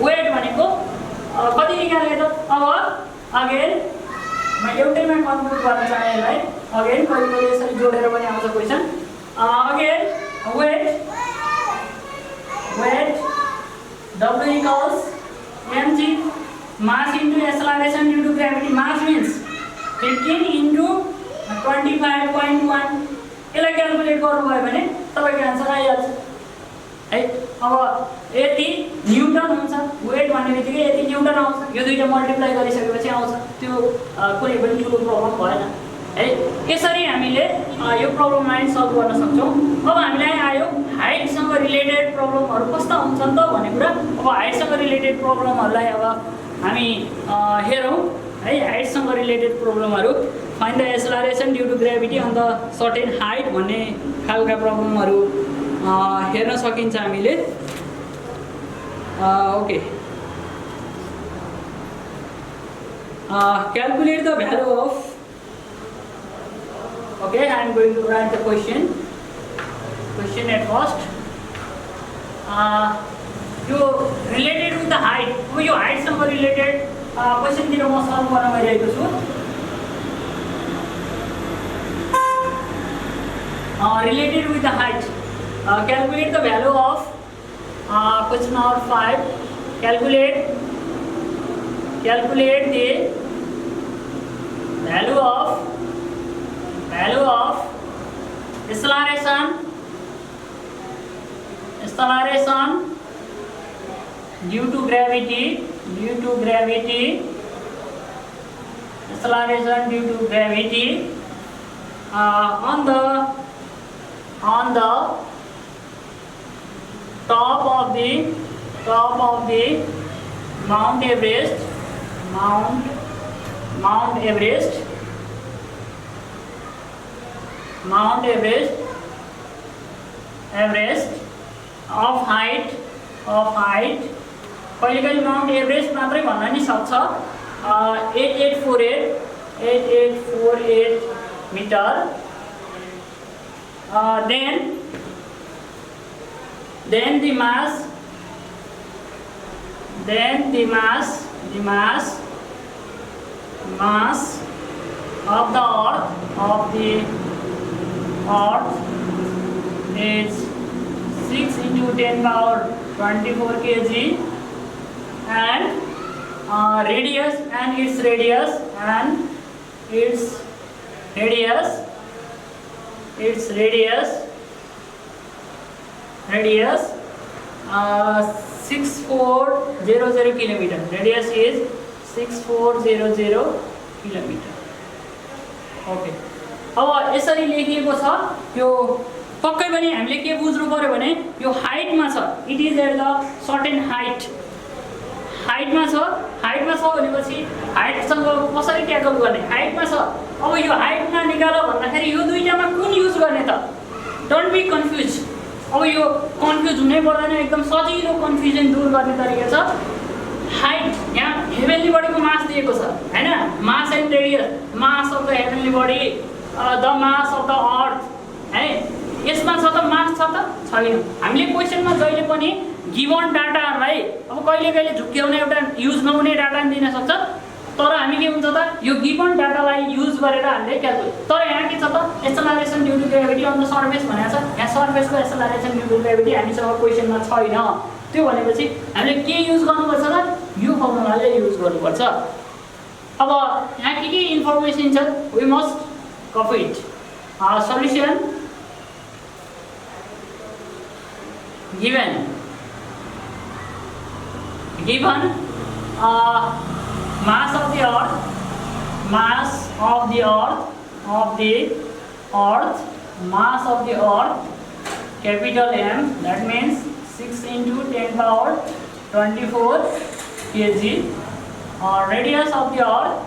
वेट भनेको कति निकाले त अब अगेन म एउटैमा कन्क्लुड गर्न चाहे है अगेन कहिले यसरी जोडेर पनि आउँछ question again weight W equals mg mass into acceleration due to gravity mass means 15 into 25.1 यसलाई क्याल्कुलेट गर्नुभयो भने तपाईको आन्सर आइहाल्छ है अब यति न्यूटन हुन्छ वेट भन्नेबित्तिकै यति न्यूटन आउँछ यो दुईटा मल्टिप्लाई गरिसकेपछि आउँछ त्यो कुनै पनि ठुलो प्रब्लम भएन है यसरी हामीले यो प्रब्लमलाई सल्भ गर्न सक्छौं अब हामीलाई आयो हाइट सँग रिलेटेड प्रब्लमहरु कस्ता हुन्छन् त भन्ने कुरा अब हाइट सँग रिलेटेड प्रब्लमहरुलाई अब हामी हेरौं है हाइट सँग रिलेटेड प्रब्लमहरु find the acceleration due to gravity on the certain height भन्ने खालका प्रब्लमहरु हेर्न सकिन्छ हामीले okay calculate the value of okay I am going to write the question at first यो related with the height अब यो height सँग related questionतिर म सल्भ गर्न गइरहेको छु related with the height Calculate the value of question number 5. Calculate the value of acceleration due to gravity acceleration due to gravity on the top of the Mount Everest of height कहिलेकाहीँ Mount Everest मात्रै भन्न नि सक्छ 8848 metre then the mass of the earth is 6 into 10 power 24 kg and its radius 6400 kilometer. Radius is 6400 kilometer. Okay. अब यसरी लेखिएको छ यो पक्कै पनि हामीले के बुझ्नु पर्यो भने यो हाइटमा छ it is at the certain हाइटमा छ भनेपछि हाइटसँग कसरी ट्याकल गर्ने हाइटमा छ अब यो हाइटमा निकाल भन्दाखेरि यो दुईटामा कुन युज गर्ने त डोन्ट बी कन्फ्युज अब यो कन्फ्युज हुनै पर्दैन एकदम सजिलो कन्फ्युजन दूर गर्ने तरिका छ हाइट यहाँ हेभेनली बडीको मास दिएको छ हैन mass and radius mass of the heavenly body the mass of the earth है यसमा छ त मास छ त छैन हामीले क्वेशनमा जहिले पनि गिवन डाटालाई अब कहिले झुक्क्याउने एउटा युज नहुने डाटा दिन सक्छ तर हामी के हुन्छ त यो गिवन डाटालाई युज गरेर हामीले क्याल्कुलेट तर यहाँ के छ त acceleration due to gravity on the surface भनेको छ यहाँ सर्फेसको एक्सेलरेसन ड्यू टु ग्रेभिटी हामीसँग क्वेशनमा छैन त्यो भनेपछि हामीले के युज गर्नुपर्छ त यो फर्मुलाले युज गर्नुपर्छ अब यहाँ के इन्फर्मेसन छ we must copy it solution given mass of the earth capital M that means 6 into 10 power 24 kg radius of the earth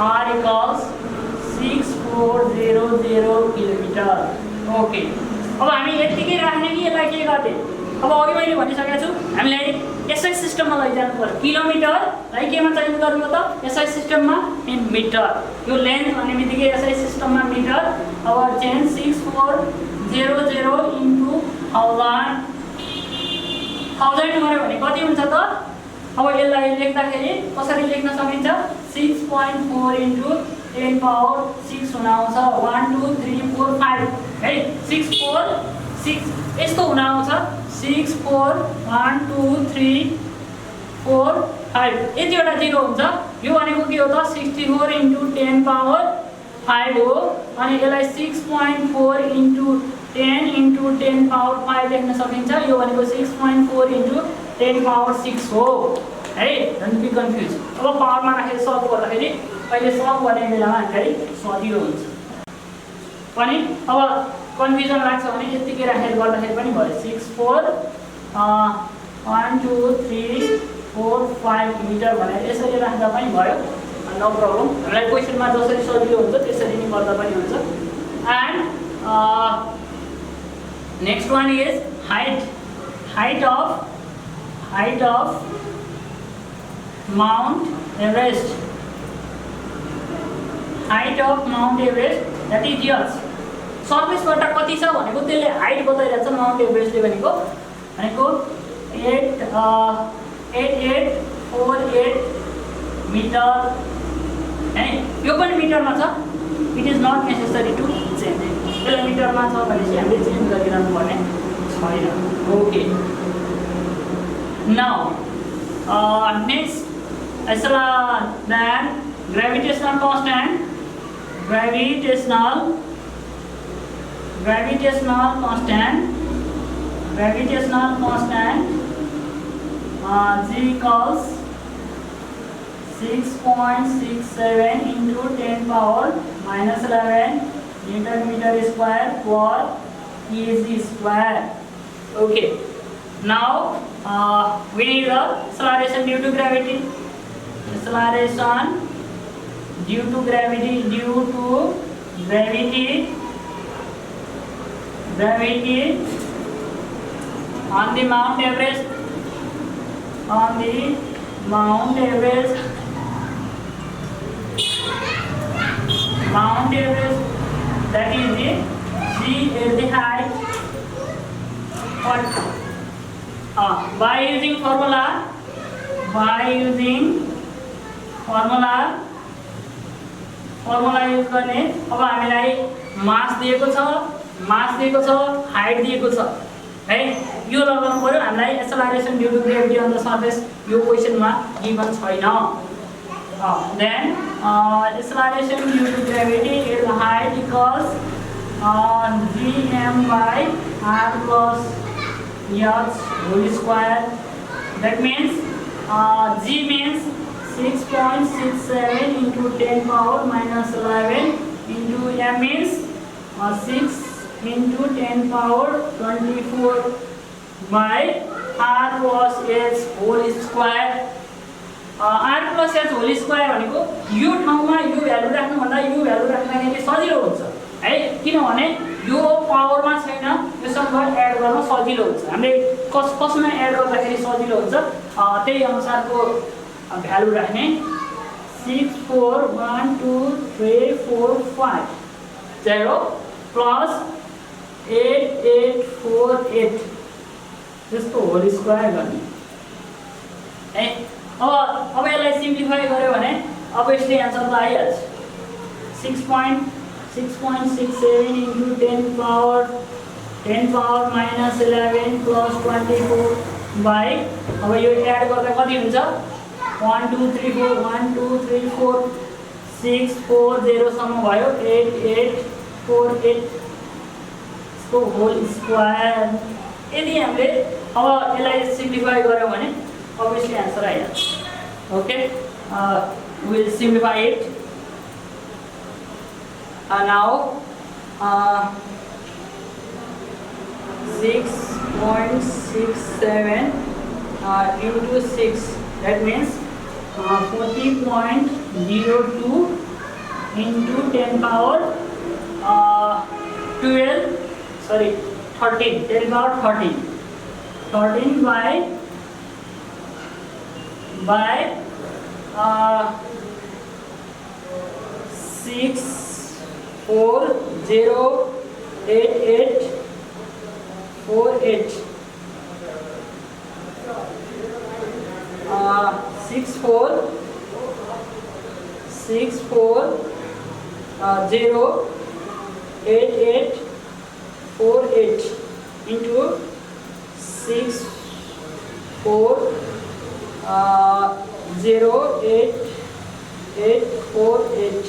R equals 6400 kilometre okay अब हामी यतिकै राख्ने कि यसलाई के गर्ने अब अघि मैले भनिसकेको छु हामीलाई एसआई सिस्टममा लैजानु पर्यो किलोमिटरलाई केमा चेन्ज गर्नु त एसआई सिस्टममा इन मिटर यो लेन्थ भन्ने बित्तिकै एसआई सिस्टममा मिटर अब चेन्ज 6400 इन्टु 1000 गऱ्यो भने कति हुन्छ त अब यसलाई लेख्दाखेरि कसरी लेख्न सकिन्छ 6.4 into 10 power 6 हुन आउँछ 1 2 3 4 5 है 6 4 6 यस्तो हुन आउँछ 6 4 1 2 3 4 5 यतिवटा जिरो हुन्छ यो भनेको के हो त 64 into 10 power 5 हो अनि यसलाई 6.4 into 10 into 10 power 5 लेख्न सकिन्छ यो भनेको 6.4 into 10 power 6 हो है डोन्ट बी कन्फ्युज अब पावरमा राखेर सल्भ गर्दाखेरि अहिले सल्भ गर्ने बेलामा हामीलाई सजिलो हुन्छ पनि अब कन्फ्युजन लाग्छ भने यतिकै राखेर गर्दाखेरि पनि भयो 6 4 1 2 3 4 5 मिटर भनेर यसरी राख्दा पनि भयो नो प्रब्लम हामीलाई क्वेशनमा जसरी सजिलो हुन्छ त्यसरी नै गर्दा पनि हुन्छ and next one is height of Mount Everest that is yours सर्फेसबाट कति छ भनेको त्यसले हाइट बताइरहेछ माउन्ट एभरेस्टले भनेको 8848 मिटर है यो पनि मिटरमा छ it is not necessary to change यसलाई मिटरमा छ भनेपछि हामीले चेन्ज गरिरहनु पर्ने छैन okay now next then gravitational constant G equals 6.67 into 10 power minus 11 Newton meter square per kg square. Okay. Now we need the acceleration due to gravity. Acceleration due to gravity on the Mount Everest. Mount Everest, that is the G is the height. By using formula use गर्ने अब हामीलाई मास दिएको छ height दिएको छ है यो लगाउनु पर्यो हामीलाई acceleration due to gravity on the surface यो क्वेशनमा गिभन छैन then acceleration due to gravity is height equals gm by r plus h whole square. That means g means 6.67 into 10 power minus 11 into m means 6 into 10 power 24 by r plus h whole square. r plus h whole square भनेको यो ठाउँमा यो value राख्नु भन्दा यो value राख्दाखेरि सजिलो हुन्छ है किनभने यो पावरमा छैन योसँग एड गर्न सजिलो हुन्छ हामीले कसमा एड गर्दाखेरि सजिलो हुन्छ त्यही अनुसारको भ्यालु राख्ने 6 4 1 2 3 4 5 0 प्लस 8 8 4 8 त्यसको होल स्क्वायर गर्ने है अब यसलाई सिम्प्लिफाई गर्यो भने अभियसली आन्सर त आइहाल्छ 6.67 into 10 power minus 11 plus 24 by अब यो एड गर्दा कति हुन्छ 1 2 3 4 1 2 3 4 6 4 0 सम्म भयो 8 8 4 8 को होल स्क्वायर यदि हामीले अब यसलाई सिम्प्लिफाई गर्यौं भने obviously आन्सर आइहाल्छ okay we will simplify it now 6.67 due to 6 that means 40.02 into 10 power 13 10 power 13 by 6 4 0 8 8 4 8 6 4 0 8 8 4 8 into 6 4 0 8 8 4 8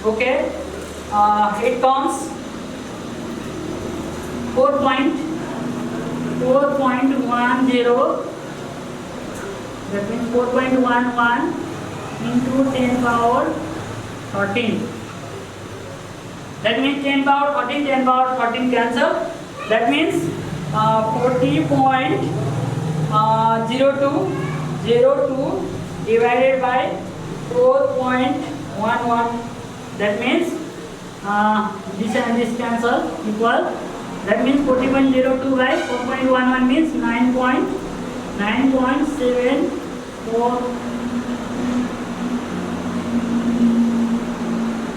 okay it comes 4.10 that means 4.11 into 10 power 13 that means 10 power 13 cancel that means 40.02 divided by 4.11 that means this and this cancel equal that means 40.02 by 4.11 means 9.74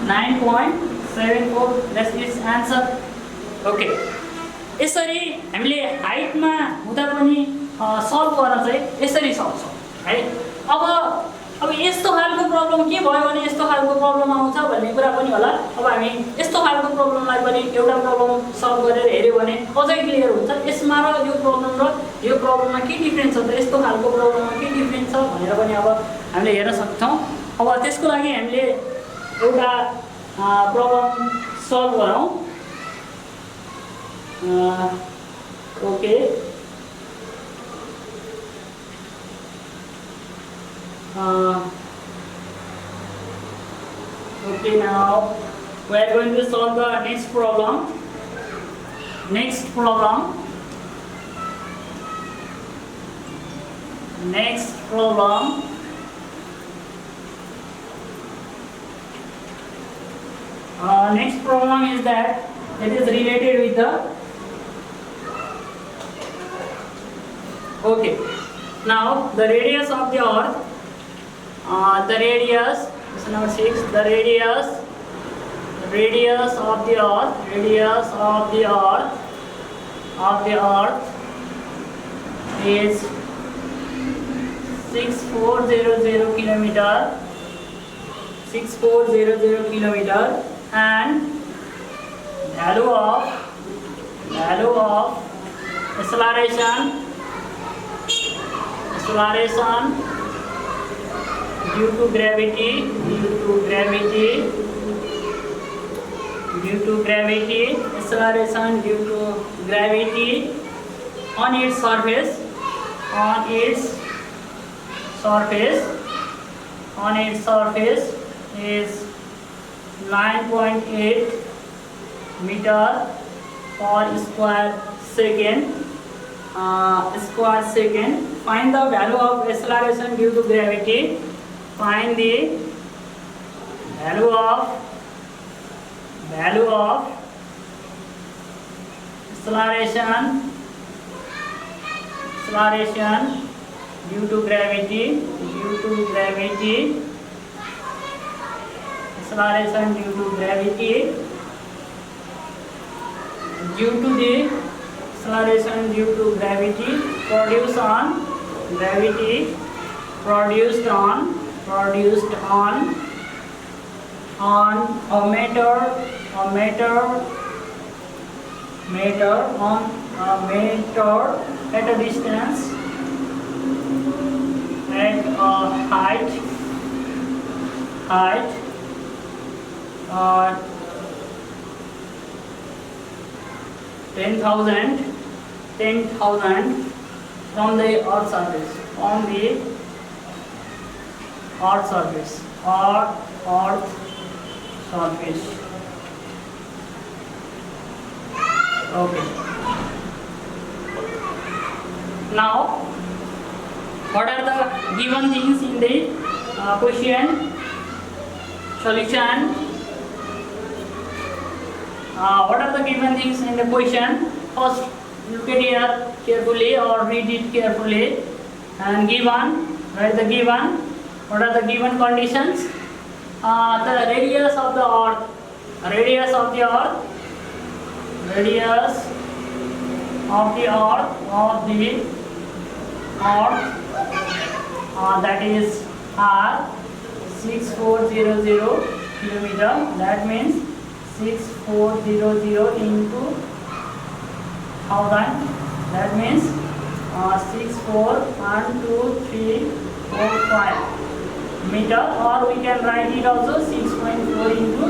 9.74 that's its answer okay यसरी हामीले हाइटमा हुँदा पनि solve गर्न चाहिँ यसरी सक्छौँ है। अब यस्तो खालको प्रब्लम के भयो भने यस्तो खालको प्रब्लम आउँछ भन्ने कुरा पनि होला। अब हामी यस्तो खालको प्रब्लमलाई पनि एउटा प्रब्लम सल्भ गरेर हेऱ्यो भने अझै क्लियर हुन्छ यसमा र यो प्रब्लममा के डिफ्रेन्स छ त, यस्तो खालको प्रब्लममा के डिफ्रेन्स छ भनेर पनि अब हामीले हेर्न सक्छौँ। अब त्यसको लागि हामीले एउटा प्रब्लम सल्भ गरौँ। Okay, okay, now we are going to solve the next problem. Next problem. Next problem. Next problem is that it is related with the. Okay. Now the radius of the earth. The radius. This is number 6. The radius of the earth. Radius of the earth is 6400 kilometer. 6400 kilometer, and value of acceleration due to gravity acceleration due to gravity on its surface is 9.8 meter per square second. Find the value of acceleration due to gravity. Find the value of acceleration due to gravity. Acceleration due to gravity. Due to the acceleration due to gravity produced on a meter at a distance at a height 10,000 from the earth surface. Okay. Now, what are the given things in the question? Solution. What are the given things in the question? First, look at here carefully or read it carefully. And given, write the given. What are the given conditions? The radius of the earth. That is R 6400 kilometer. That means 6400 into 1000. That means 64 1 2 3 4 5 meter, or we can write it also 6.4 into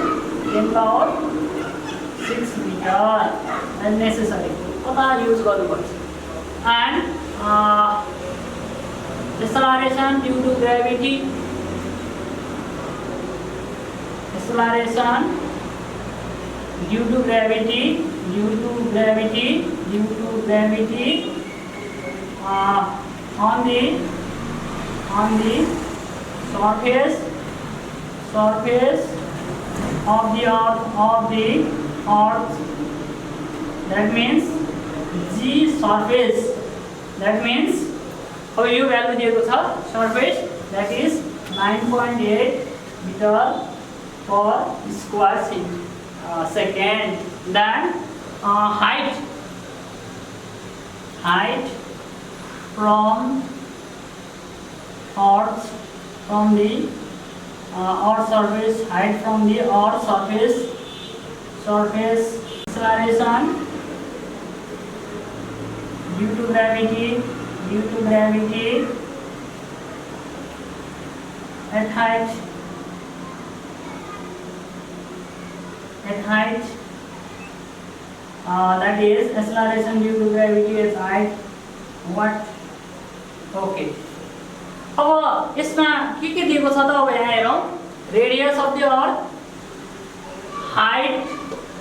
10 power 6 meter as necessary. Use गर्नुपर्छ. And acceleration due to gravity. Acceleration due to gravity on the surface of the earth. That means G surface. That means अब यो value दिएको छ surface, that is 9.8 meter per square second. Then height height from earth from the earth surface, height from the earth surface acceleration due to gravity at height that is acceleration due to gravity at height what okay अब यसमा के दिएको छ त अब यहाँ हेरौं radius of the earth height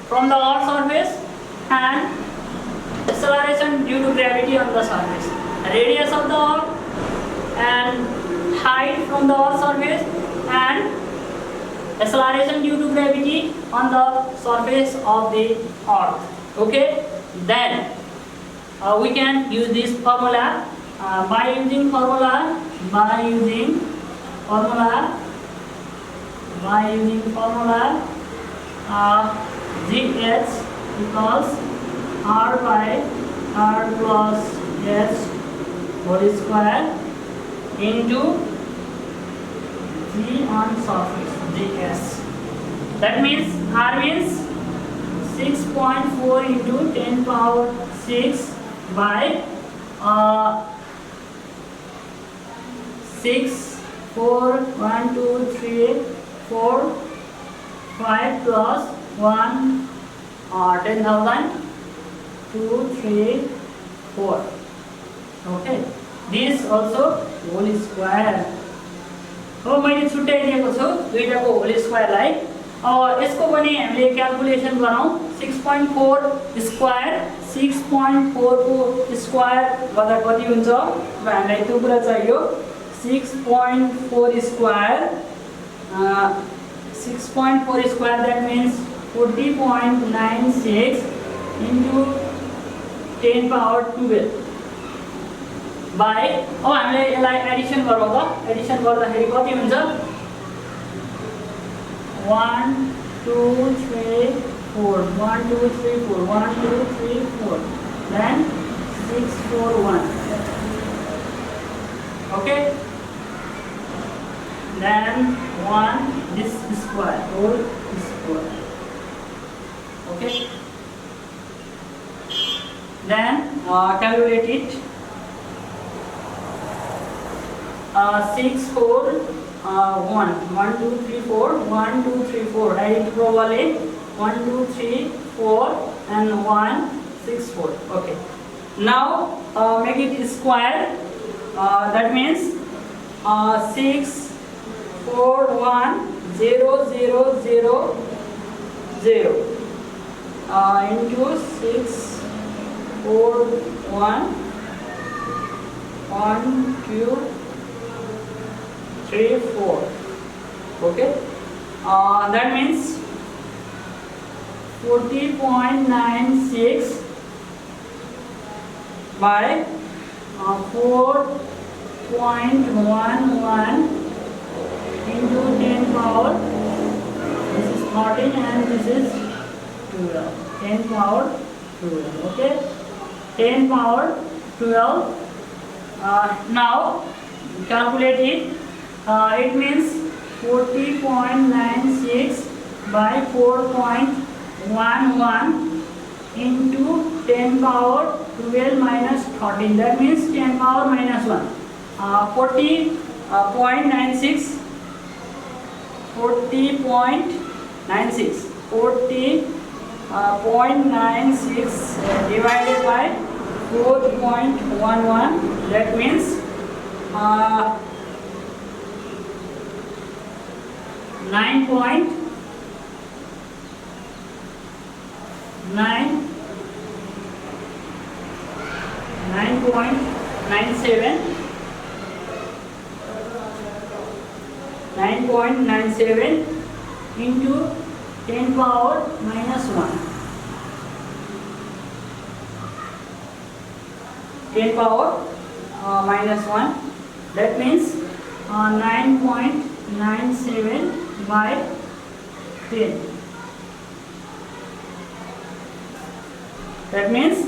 from the earth surface and acceleration due to gravity on the surface radius of the earth and height from the earth surface and acceleration due to gravity on the surface of the earth okay then we can use this formula by using formula GH equals R by R plus H whole square into G on surface GS. That means R means 6.4 into 10 power 6 by 6 4 1 2 3 4 5 plus 1 10,000 2 3 4 okay this also whole square हो मैले छुट्याइदिएको छु दुईटाको whole स्क्वायरलाई यसको पनि हामीले calculation गरौँ 6.4 square 6.4 को square गर्दा कति हुन्छ हामीलाई त्यो कुरा चाहियो 6.4 square 6.4 square that means 40.96 into 10 power 12 by अब हामीले यसलाई एडिसन गरौँ त एडिसन गर्दाखेरि कति हुन्छ 1 2 3 4 1 2 3 4 1 2 3 4 then 6 4 1 okay then 1 this square whole square okay then calculate it 6 4 1 1 2 3 4 1 2 3 4 right probably 1 2 3 4 and 1 6 4 okay now make it square that means 6 4 1 0 0 0 0 into 6 4 1 1 2 3 4 okay that means 40.96 by 4.11 into 10 power this is 13 and this is 12 10 power 12 okay 10 power 12 now calculate it it means 40.96 by 4.11 into 10 power 12 minus 13 that means 10 power minus 1 40.96 divided by 4.11 that means 9.97 into 10 power minus 1 10 power minus 1 that means 9.97 by 10 that means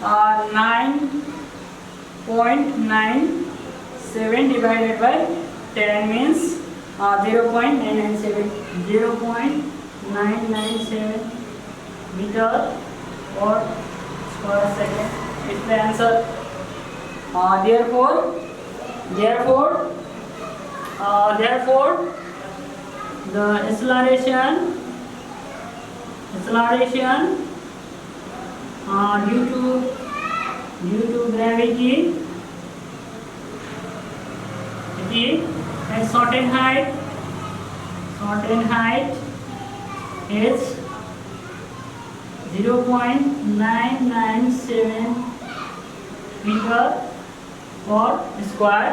9.97 divided by 10 means 0.997 meter per square second. It's the answer. Therefore the acceleration due to gravity at certain height is 0.997 meter per square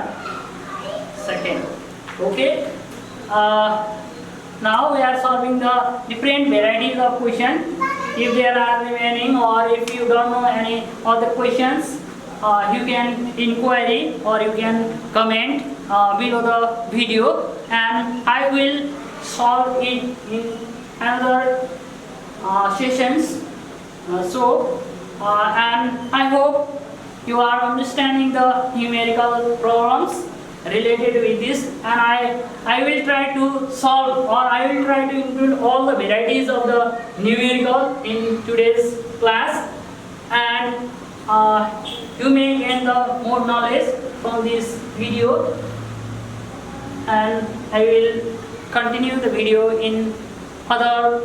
second. Okay. Now we are solving the different varieties of question. If there are remaining, or if you don't know any other questions, you can inquiry or you can comment below the video, and I will solve it in another sessions. And I hope you are understanding the numerical problems related with this, and I will try to solve, or I will try to include all the varieties of the numerical in today's class, and you may gain the more knowledge from this video, and I will continue the video in other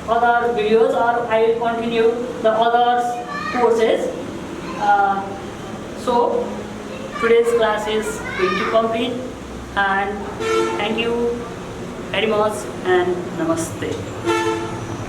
videos, or I will continue the other courses. So today's class is going to complete, and thank you very much and namaste.